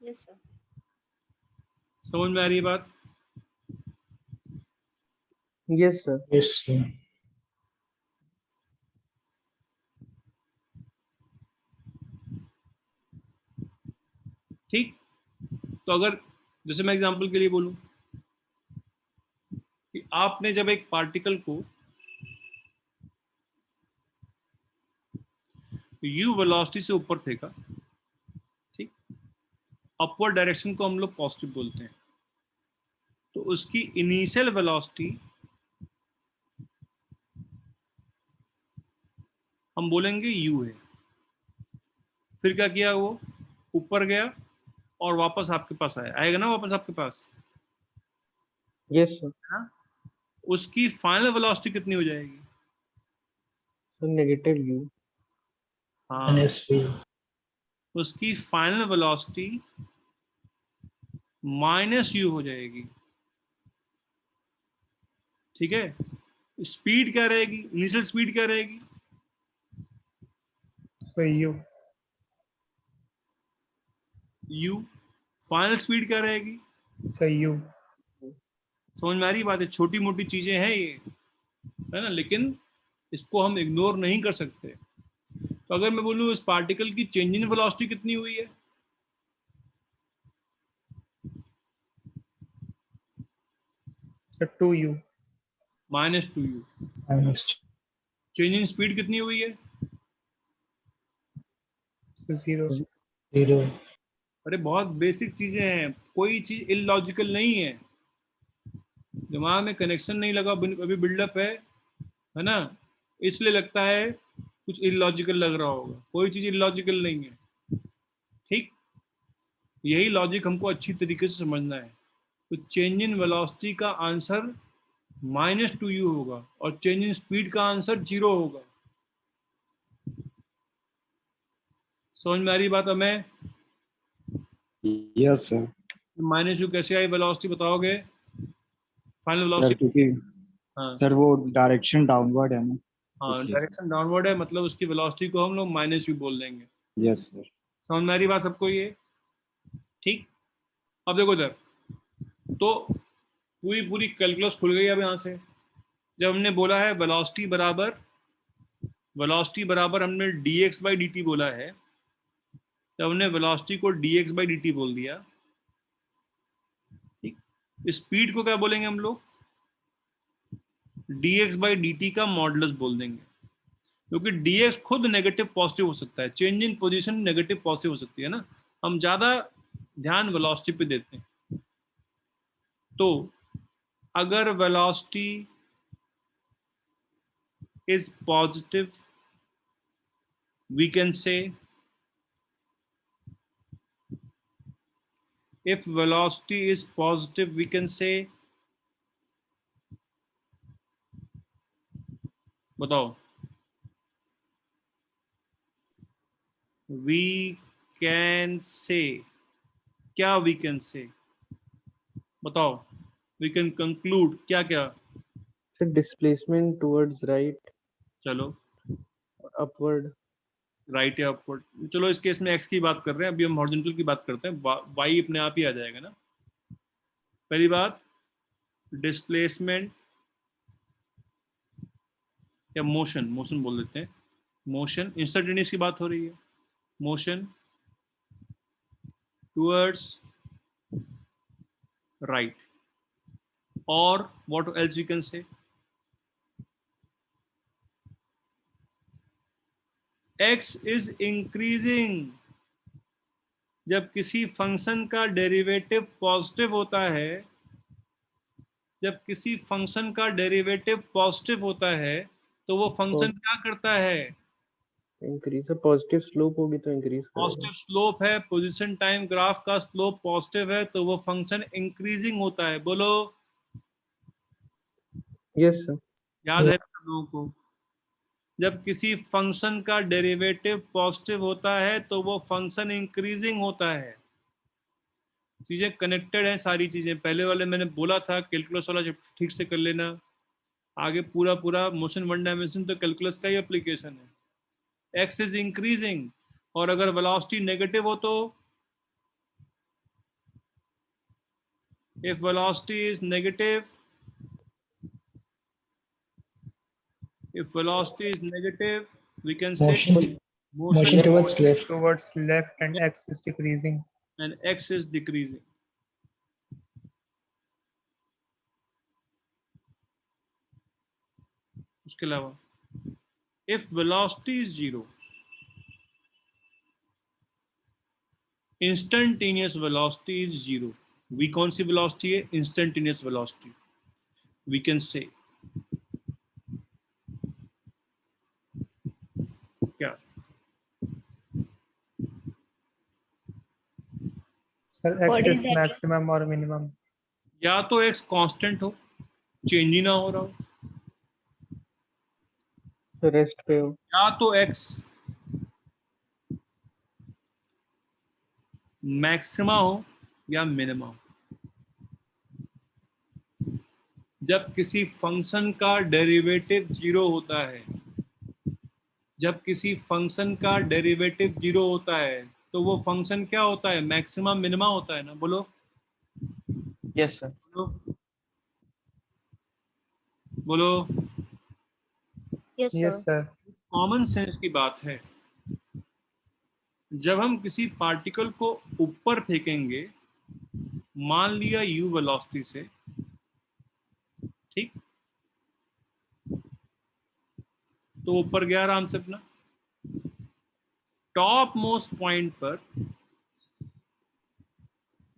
यस सर। समझ में आ रही है बात? Yes sir. Yes sir. ठीक, तो अगर जैसे मैं एग्जांपल के लिए बोलूं कि आपने जब एक पार्टिकल को u वेलोसिटी से ऊपर फेंका, ठीक, अपवर्ड डायरेक्शन को हम लोग पॉजिटिव बोलते हैं, तो उसकी इनिशियल वेलोसिटी हम बोलेंगे u है। फिर क्या किया? वो ऊपर गया और वापस आपके पास आएगा ना, वापस आपके पास। Yes sir. हाँ? उसकी फाइनल वेलोसिटी कितनी हो जाएगी? Sir negative you. हाँ, NSV। उसकी फाइनल वेलोसिटी -u हो जाएगी। ठीक है, स्पीड क्या रहेगी? इनिशियल स्पीड क्या रहेगी? So you. u। Final speed क्या रहेगी? So you. समझ में आ रही बात है? छोटी मोटी चीजें हैं ये, है ना, लेकिन इसको हम इग्नोर नहीं कर सकते। तो अगर मैं बोलूं इस पार्टिकल की चेंज इन वेलोसिटी कितनी हुई है, sir 2u -2u। minus change in speed कितनी हुई है? 0 0 अरे बहुत बेसिक चीजें हैं, कोई चीज इलॉजिकल नहीं है। दिमाग में कनेक्शन नहीं लगा, अभी बिल्डअप है ना, इसलिए लगता है कुछ इलॉजिकल लग रहा होगा। कोई चीज इलॉजिकल नहीं है, ठीक? यही लॉजिक हमको अच्छी तरीके से समझना है। तो चेंज इन वेलोसिटी का आंसर -2u होगा और चेंज इन स्पीड का आंसर 0 होगा। समझ में आ रही बात हमें? Yes sir. -u कैसे आई वेलोसिटी बताओगे? Final sir velocity. क्योंकि हाँ सर वो डायरेक्शन डाउनवर्ड है ना, हाँ, इसलिए। डायरेक्शन डाउनवर्ड है, मतलब उसकी वेलोसिटी को हम लोग -u बोल देंगे। Yes sir. समझ में आ रही बात सबको ये? ठीक। अब देखो इधर, तो पूरी पूरी कैलकुलस खुल गई अब यहाँ से। जब हमने बोला है वेलोसिटी बराबर हमने dx/dt बोला है, जब हमने वेलोसिटी को dx/dt बोल दिया, ठीक, स्पीड को क्या बोलेंगे हम लोग? dx/dt का मॉडुलस बोल देंगे, क्योंकि dx खुद नेगेटिव पॉजिटिव हो सकता है, change in position negative positive हो सकती है ना, हम ज्यादा ध्यान वेलोसिटी पे देते हैं। तो अगर velocity is positive, we can say if velocity is positive, we can say, बताओ, we can say, क्या we can say, बताओ, we can conclude क्या क्या? सर डिस्प्लेसमेंट टुवर्ड्स राइट, चलो, अपवर्ड। राइट या अपवर्ड, चलो इस केस में x की बात कर रहे हैं, अभी हम हॉरिजॉन्टल की बात करते हैं, y अपने आप ही आ जाएगा ना। पहली बात, डिस्प्लेसमेंट या मोशन बोल देते हैं, मोशन इंस्टेंटेनियस की बात हो रही है, मोशन टुवर्ड्स राइट, और what else you can say? x is increasing। जब किसी फंक्शन का डेरिवेटिव पॉजिटिव होता है, जब किसी फंक्शन का डेरिवेटिव पॉजिटिव होता है, तो वो फंक्शन क्या करता है? इंक्रीज, पॉजिटिव स्लोप होगी तो इंक्रीज पॉजिटिव करेगा। स्लोप है, पोजीशन टाइम ग्राफ का स्लोप पॉजिटिव है, तो वो फंक्शन इंक्रीजिंग होता है। बोलो, यस सर। याद है आप लोगों को? जब किसी फंक्शन का डेरिवेटिव पॉजिटिव होता है तो वो फंक्शन इंक्रीजिंग होता है। चीजें कनेक्टेड है, सारी चीजें। पहले वाले मैंने बोला था कैलकुलस वाला ठीक से कर लेना, आगे पूरा पूरा मोशन वन डायमेंशन तो कैलकुलस का ही एप्लीकेशन है। एक्स इज इंक्रीजिंग, और अगर वेलोसिटी नेगेटिव हो तो, if velocity is negative, if velocity is negative, we can say motion towards left towards left and x is decreasing. and x is decreasing. उसके अलावा if velocity is 0, instantaneous velocity is 0, we कौन सी velocity है? Instantaneous velocity, we can say क्या? Sir, What x is is that? maximum or minimum? या तो x constant हो, change ही ना हो रहा हो, तो रेस्ट पे हो। या तो x मैक्सिमा हो या मिनिमा हो। जब किसी फंक्शन का डेरिवेटिव 0 होता है, जब किसी फंक्शन का डेरिवेटिव 0 होता है, तो वो फंक्शन क्या होता है? मैक्सिमा मिनिमा होता है ना, बोलो यस सर। बोलो। बोलो। Yes Yes, sir. sir. Common sense की बात है, जब हम किसी पार्टिकल को ऊपर फेंकेंगे, मान लिया u वेलोसिटी से, ठीक, तो ऊपर गया आराम से अपना, टॉप मोस्ट पॉइंट पर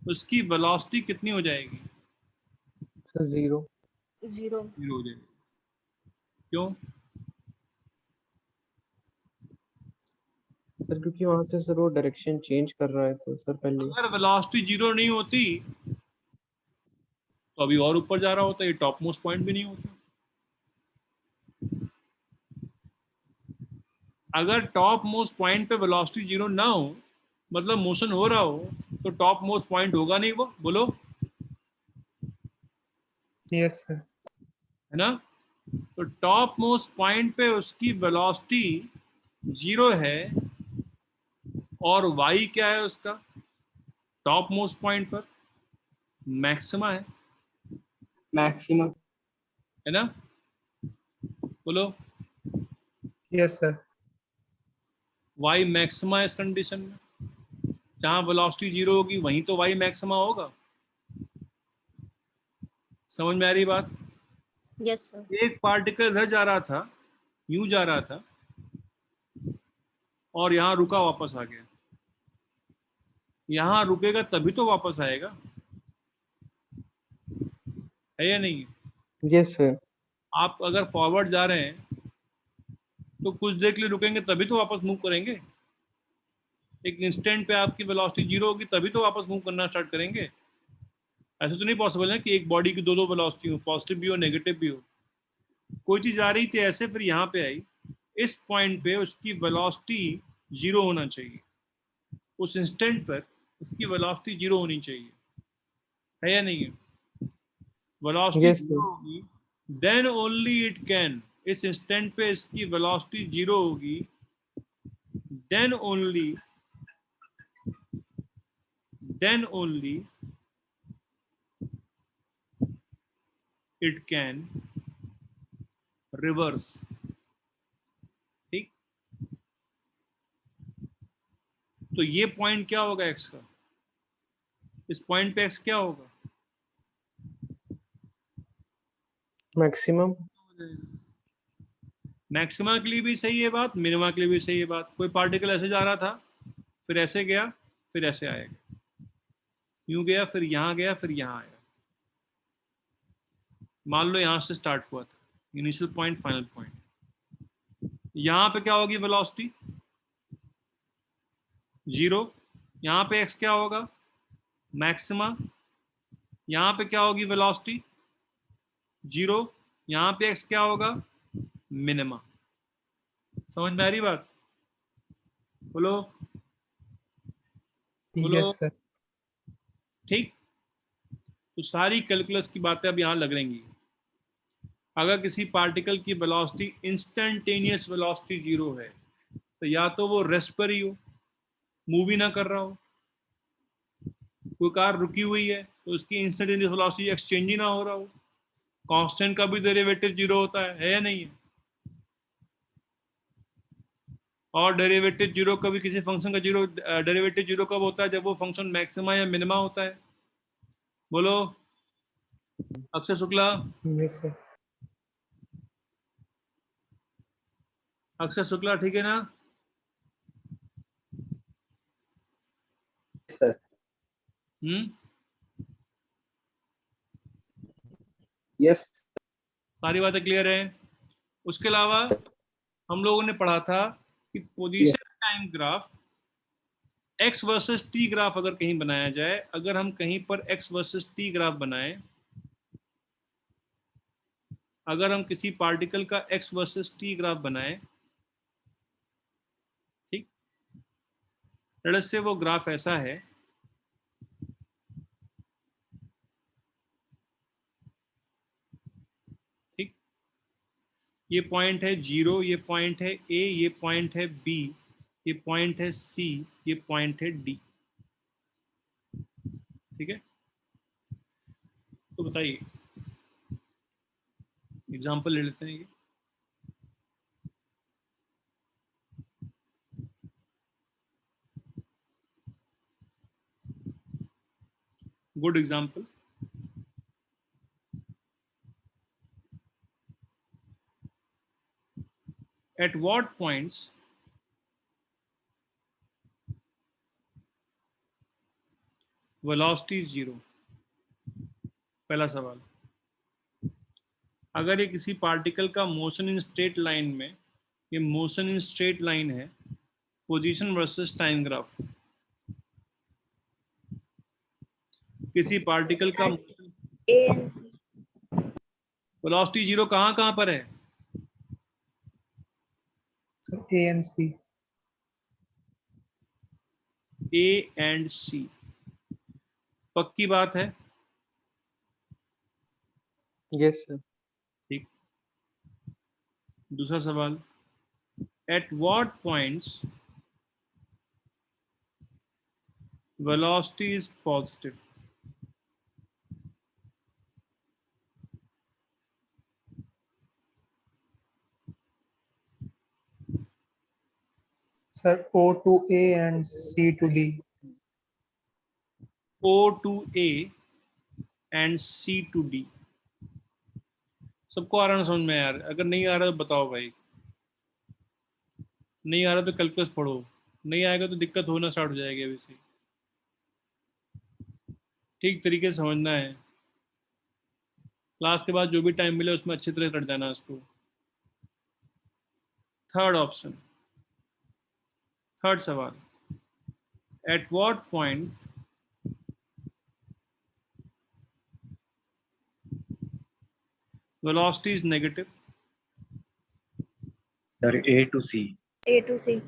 उसकी वेलोसिटी कितनी हो जाएगी? सर 0। 0। 0 हो जाएगी। क्यों? सर क्योंकि वहां से सर वो डायरेक्शन चेंज कर रहा है तो सर पहले। अगर वेलोसिटी 0 नहीं होती तो अभी और ऊपर जा रहा होता, ये टॉप मोस्ट पॉइंट भी नहीं होता। अगर टॉप मोस्ट पॉइंट पे वेलोसिटी 0 ना हो, मतलब मोशन हो रहा हो, तो टॉप मोस्ट पॉइंट होगा नहीं वो, बोलो, Yes, sir. है ना? तो टॉप मोस्ट पॉइंट पे उसकी वेलोसिटी 0 है, और y क्या है उसका टॉप मोस्ट पॉइंट पर? मैक्सिमा है मैक्सिमम। ना? बोलो, Yes, sir. y मैक्सिमा इस कंडीशन में, जहां वेलोसिटी 0 होगी वहीं तो y मैक्सिमा होगा। समझ में आ रही बात? Yes sir. एक पार्टिकल इधर जा रहा था, यूं जा रहा था, और यहां रुका, वापस आ गया। यहां रुकेगा तभी तो वापस आएगा, है या नहीं? Yes sir. आप अगर फॉरवर्ड जा रहे हैं तो कुछ देर के लिए रुकेंगे तभी तो वापस मूव करेंगे। एक इंस्टेंट पे आपकी वेलोसिटी 0 होगी तभी तो वापस मूव करना स्टार्ट करेंगे। ऐसे तो नहीं पॉसिबल है कि एक बॉडी की दो वेलोसिटी हो, पॉजिटिव भी हो नेगेटिव भी हो। कोई चीज आ रही थी ऐसे, फिर यहाँ पे आई, इस पॉइंट पे उसकी वेलोसिटी 0 होना चाहिए, उस इंस्टेंट पर उसकी वेलोसिटी 0 होनी चाहिए, है या नहीं है? Velocity yes 0 sir. होगी, देन ओनली इट कैन, इस इंस्टेंट पे इसकी वेलोसिटी 0 होगी, then only it can reverse, ठीक? तो ये पॉइंट क्या होगा x का? इस पॉइंट पे x क्या होगा? मैक्सिमम। मैक्सिमा के लिए भी सही है बात, मिनिमा के लिए भी सही है बात। कोई पार्टिकल ऐसे जा रहा था, फिर ऐसे गया, फिर ऐसे आएगा, यूं गया, फिर यहां गया, फिर यहां आया। मान लो यहां से स्टार्ट हुआ था, इनिशियल पॉइंट, फाइनल पॉइंट। यहां पे क्या होगी वेलोसिटी? 0। यहां पे x क्या होगा? मैक्सिमा। यहां पे क्या होगी वेलोसिटी? 0। यहां पे x क्या होगा? मिनिमा। समझ में आ रही बात? बोलो बोलो। Yes, sir. ठीक, तो सारी कैलकुलस की बातें अब यहां लग रहेंगी। अगर किसी पार्टिकल की वेलोसिटी इंस्टेंटेनियस वेलोसिटी 0 है, तो या तो वो रेस्ट पर ही हो, मूव ही ना कर रहा हो। कोई कार रुकी हुई है तो उसकी इंस्टेंटेनियस वेलोसिटी एक्सचेंज ही ना हो रहा हो। कांस्टेंट का भी डेरिवेटिव 0 होता है या नहीं है? और डेरिवेटिव 0 कभी किसी फंक्शन का 0, डेरिवेटिव 0 कब होता है? जब वो फंक्शन मैक्सिमा या मिनिमा होता है। बोलो अक्षय शुक्ला। Yes, sir. अक्षय शुक्ला, ठीक है ना? सर। हम्म, यस। सारी बातें क्लियर है? उसके अलावा हम लोगों ने पढ़ा था कि position time graph, x versus T graph अगर कहीं बनाया जाए, अगर हम कहीं पर एक्स वर्सेस टी ग्राफ बनाएं, अगर हम किसी पार्टिकल का एक्स वर्सेस टी ग्राफ बनाएं, ठीक, लेट्स से वो ग्राफ ऐसा है, ठीक, ये पॉइंट है 0, ये पॉइंट है ए, ये पॉइंट है बी, ये पॉइंट है सी, ये पॉइंट है डी, ठीक है? तो बताइए एग्जाम्पल ले लेते हैं ये। Good example. At what points velocity is 0? पहला सवाल, अगर ये किसी पार्टिकल का मोशन इन स्ट्रेट लाइन में, ये मोशन इन स्ट्रेट लाइन है, पोजीशन वर्सेस टाइम ग्राफ, किसी पार्टिकल का वेलोसिटी 0 कहाँ कहाँ पर है? A and C. A and C, पक्की बात है? Yes sir. ठीक। दूसरा सवाल, at what points velocity is positive? Sir, O to A and C to D. O to A and C to D। सबको आ रहा ना समझ में यार? अगर नहीं आ रहा तो बताओ भाई, नहीं आ रहा तो कैलकुलस पढ़ो, नहीं आएगा तो दिक्कत होना स्टार्ट हो जाएगी अभी से। ठीक तरीके से समझना है, क्लास के बाद जो भी टाइम मिले उसमें अच्छी तरह कर देना इसको। थर्ड ऑप्शन, थर्ड सवाल, at what point velocity is negative? Sir A to C। A to C।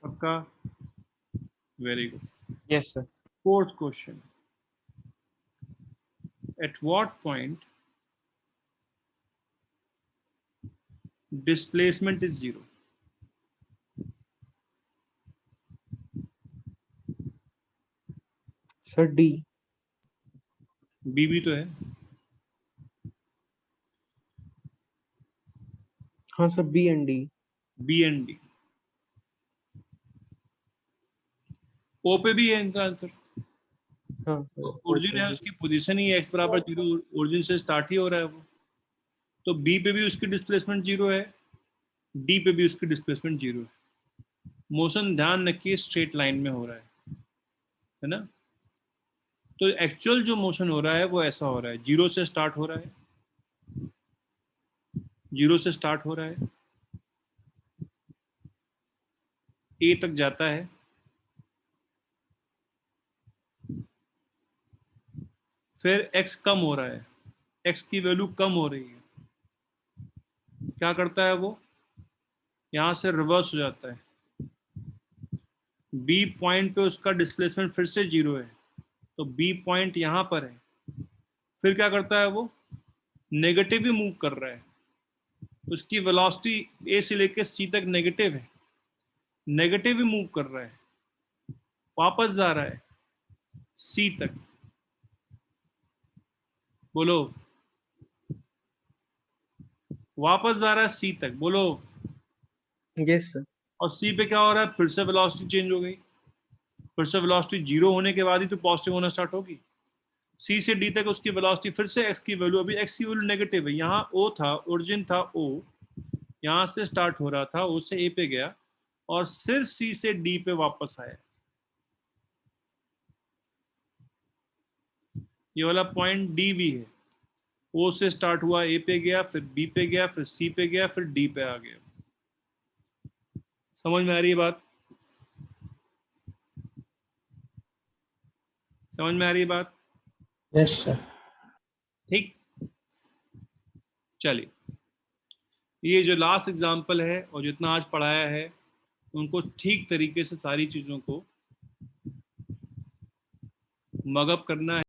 पक्का? Very good. Yes sir. Fourth question, at what point displacement is 0? Sir D. B भी तो है। हाँ sir, B and D. B and D. O पे भी है इनका answer. हाँ ओरिजिन है, उसकी पोजीशन ही x बराबर 0, ओरिजिन से स्टार्ट ही हो रहा है वो, तो बी पे भी उसकी डिस्प्लेसमेंट 0 है, डी पे भी उसकी डिस्प्लेसमेंट 0 है। मोशन ध्यान रखिए स्ट्रेट लाइन में हो रहा है ना? तो एक्चुअल जो मोशन हो रहा है वो ऐसा हो रहा है, 0 से स्टार्ट हो रहा है, 0 से स्टार्ट हो रहा है, ए तक जाता है, फिर x कम हो रहा है, x की वैल्यू कम हो रही है, क्या करता है वो? यहां से रिवर्स हो जाता है, B पॉइंट पे उसका डिस्प्लेसमेंट फिर से 0 है, तो B पॉइंट यहां पर है, फिर क्या करता है वो? नेगेटिव ही मूव कर रहा है, उसकी वेलोसिटी A से लेके C तक नेगेटिव है, नेगेटिव ही मूव कर रहा है, वापस जा रहा है C तक। बोलो, वापस जा रहा है C तक, बोलो। Yes sir. और C पे क्या हो रहा है? फिर से वेलोसिटी चेंज हो गई, फिर से वेलोसिटी 0 होने के बाद ही तो पॉजिटिव होना स्टार्ट होगी। C से D तक उसकी वेलोसिटी फिर से x की वैल्यू, अभी x की वैल्यू नेगेटिव है, यहाँ O था, ओरिजिन था O, यहाँ से स्टार्ट हो रहा था, O से A पे गया और फिर C से D पे वापस आया। ये वाला पॉइंट D भी है, O से स्टार्ट हुआ, A पे गया, फिर B पे गया, फिर C पे गया, फिर D पे आ गया। समझ में आ रही है बात? समझ में आ रही है बात? Yes sir. ठीक, चलिए, ये जो लास्ट एग्जाम्पल है और जितना आज पढ़ाया है उनको ठीक तरीके से सारी चीजों को मगअप करना है।